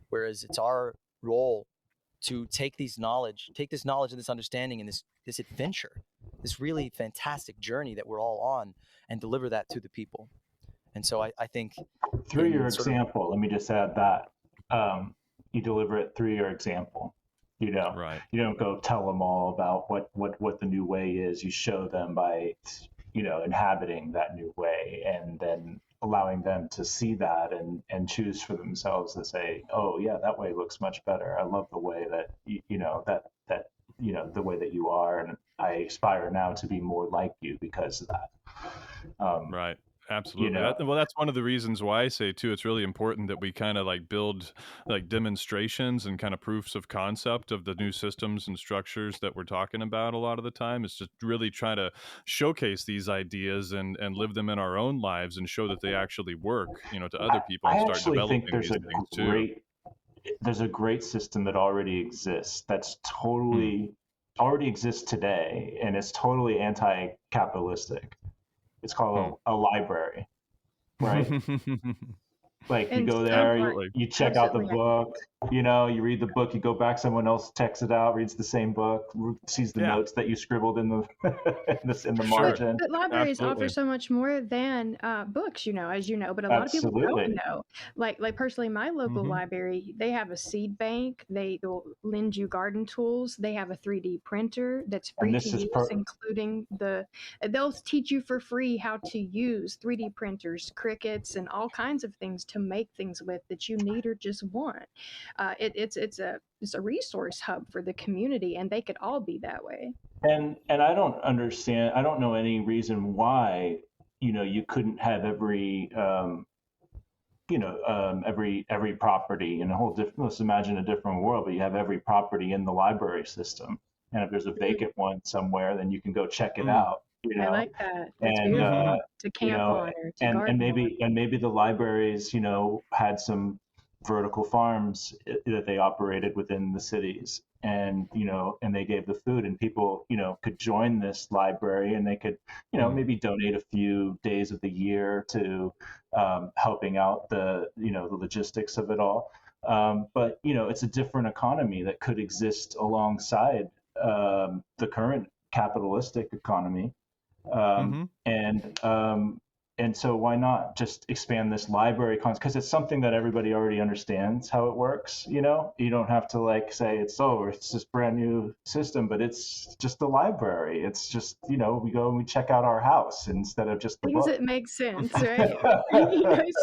Whereas it's our role to take this knowledge and this understanding and this adventure, this really fantastic journey that we're all on, and deliver that to the people. And so I think through your example, let me just add that you deliver it through your example. Right. You don't go tell them all about what the new way is. You show them by, inhabiting that new way, and then allowing them to see that and choose for themselves to say, oh yeah, that way looks much better. I love the way that the way that you are, and I aspire now to be more like you because of that. Right. Absolutely. That's one of the reasons why I say too, it's really important that we kind of like build like demonstrations and kind of proofs of concept of the new systems and structures that we're talking about a lot of the time. Is just really try to showcase these ideas and live them in our own lives and show that they actually work, to other people, and start developing these things too. There's a great system that already exists that's totally already exists today, and it's totally anti-capitalistic. It's called a library, right? Like you go there, you check out the book, you read the book, you go back, someone else checks it out, reads the same book, sees the notes that you scribbled in the in the margin. But libraries offer so much more than books, as you know, but a lot of people don't know. Like personally, my local library, they have a seed bank, they will lend you garden tools, they have a 3D printer that's free to use, including they'll teach you for free how to use 3D printers, Cricuts, and all kinds of things to make things with that you need or just want. It's a resource hub for the community, and they could all be that way. And I don't understand. I don't know any reason why you couldn't have every every property in a whole different. Let's imagine a different world, but you have every property in the library system, and if there's a vacant one somewhere, then you can go check it out. I like that. That's beautiful. To camp on, or to garden and maybe the libraries, had some vertical farms that they operated within the cities, and and they gave the food, and people could join this library, and they could maybe donate a few days of the year to helping out the the logistics of it all. But it's a different economy that could exist alongside the current capitalistic economy. And And so why not just expand this library concept? Because it's something that everybody already understands how it works. You don't have to like say it's this brand new system, but it's just the library. It's just, we go and we check out our house instead of just the Things book. that make sense, right?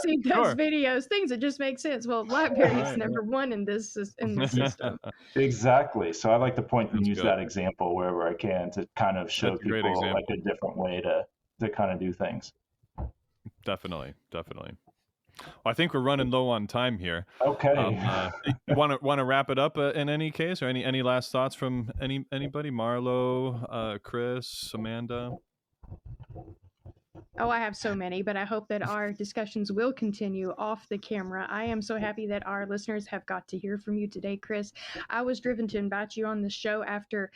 See those videos, things that just make sense. Well, library is number one in this system. Exactly. So I like to point and That's use good. that example wherever I can to kind of show That's a great people like example. a different way to kind of do things. Definitely. Well, I think we're running low on time here. Okay. Want to wrap it up in any case, or any last thoughts from anybody? Marlo, Chris, Amanda. Oh, I have so many, but I hope that our discussions will continue off the camera. I am so happy that our listeners have got to hear from you today, Chris. I was driven to invite you on the show after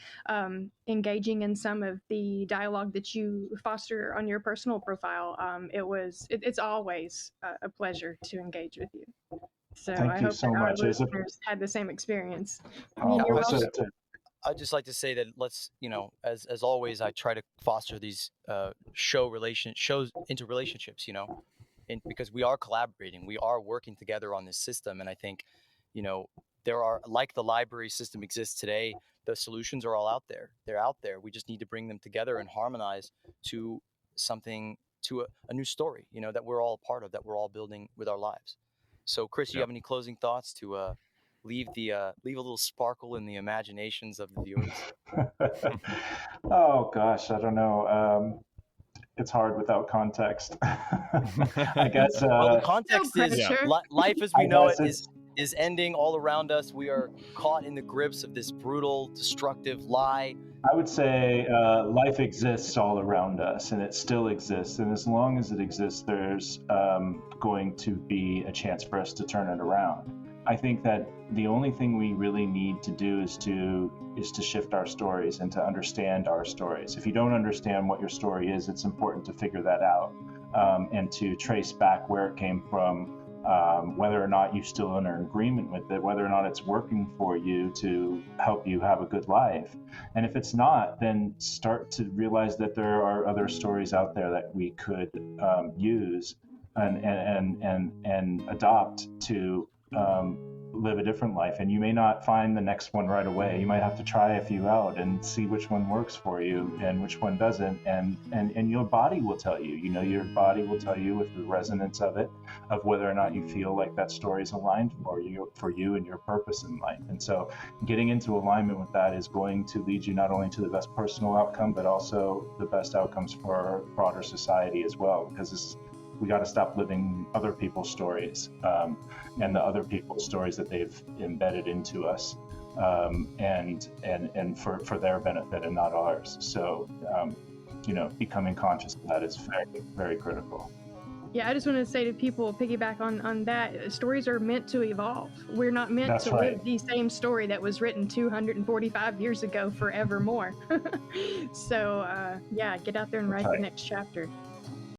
engaging in some of the dialogue that you foster on your personal profile. It's always a pleasure to engage with you. So Thank I you hope so that our much. listeners had the same experience. You're welcome. I'd just like to say that let's, as always, I try to foster these shows into relationships, and because we are collaborating, we are working together on this system. And I think, there are, like the library system exists today, the solutions are all out there. They're out there. We just need to bring them together and harmonize to something, to a new story, that we're all a part of, that we're all building with our lives. So, Chris, do you have any closing thoughts to leave a little sparkle in the imaginations of the viewers? Oh gosh, I don't know. It's hard without context. I guess. Well, the context is life as we know it is ending all around us. We are caught in the grips of this brutal, destructive lie. I would say life exists all around us, and it still exists. And as long as it exists, there's going to be a chance for us to turn it around. I think that the only thing we really need to do is to shift our stories and to understand our stories. If you don't understand what your story is, it's important to figure that out and to trace back where it came from, whether or not you still are in agreement with it, whether or not it's working for you to help you have a good life. And if it's not, then start to realize that there are other stories out there that we could use and adopt to live a different life. And you may not find the next one right away. You might have to try a few out and see which one works for you and which one doesn't. And your body will tell you, your body will tell you with the resonance of it, of whether or not you feel like that story is aligned for you and your purpose in life. And so getting into alignment with that is going to lead you not only to the best personal outcome, but also the best outcomes for our broader society as well, because we got to stop living other people's stories and the other people's stories that they've embedded into us, and for their benefit and not ours. So, becoming conscious of that is very, very critical. Yeah, I just want to say to people, piggyback on that, stories are meant to evolve. We're not meant to live the same story that was written 245 years ago forevermore. So, get out there and write the next chapter.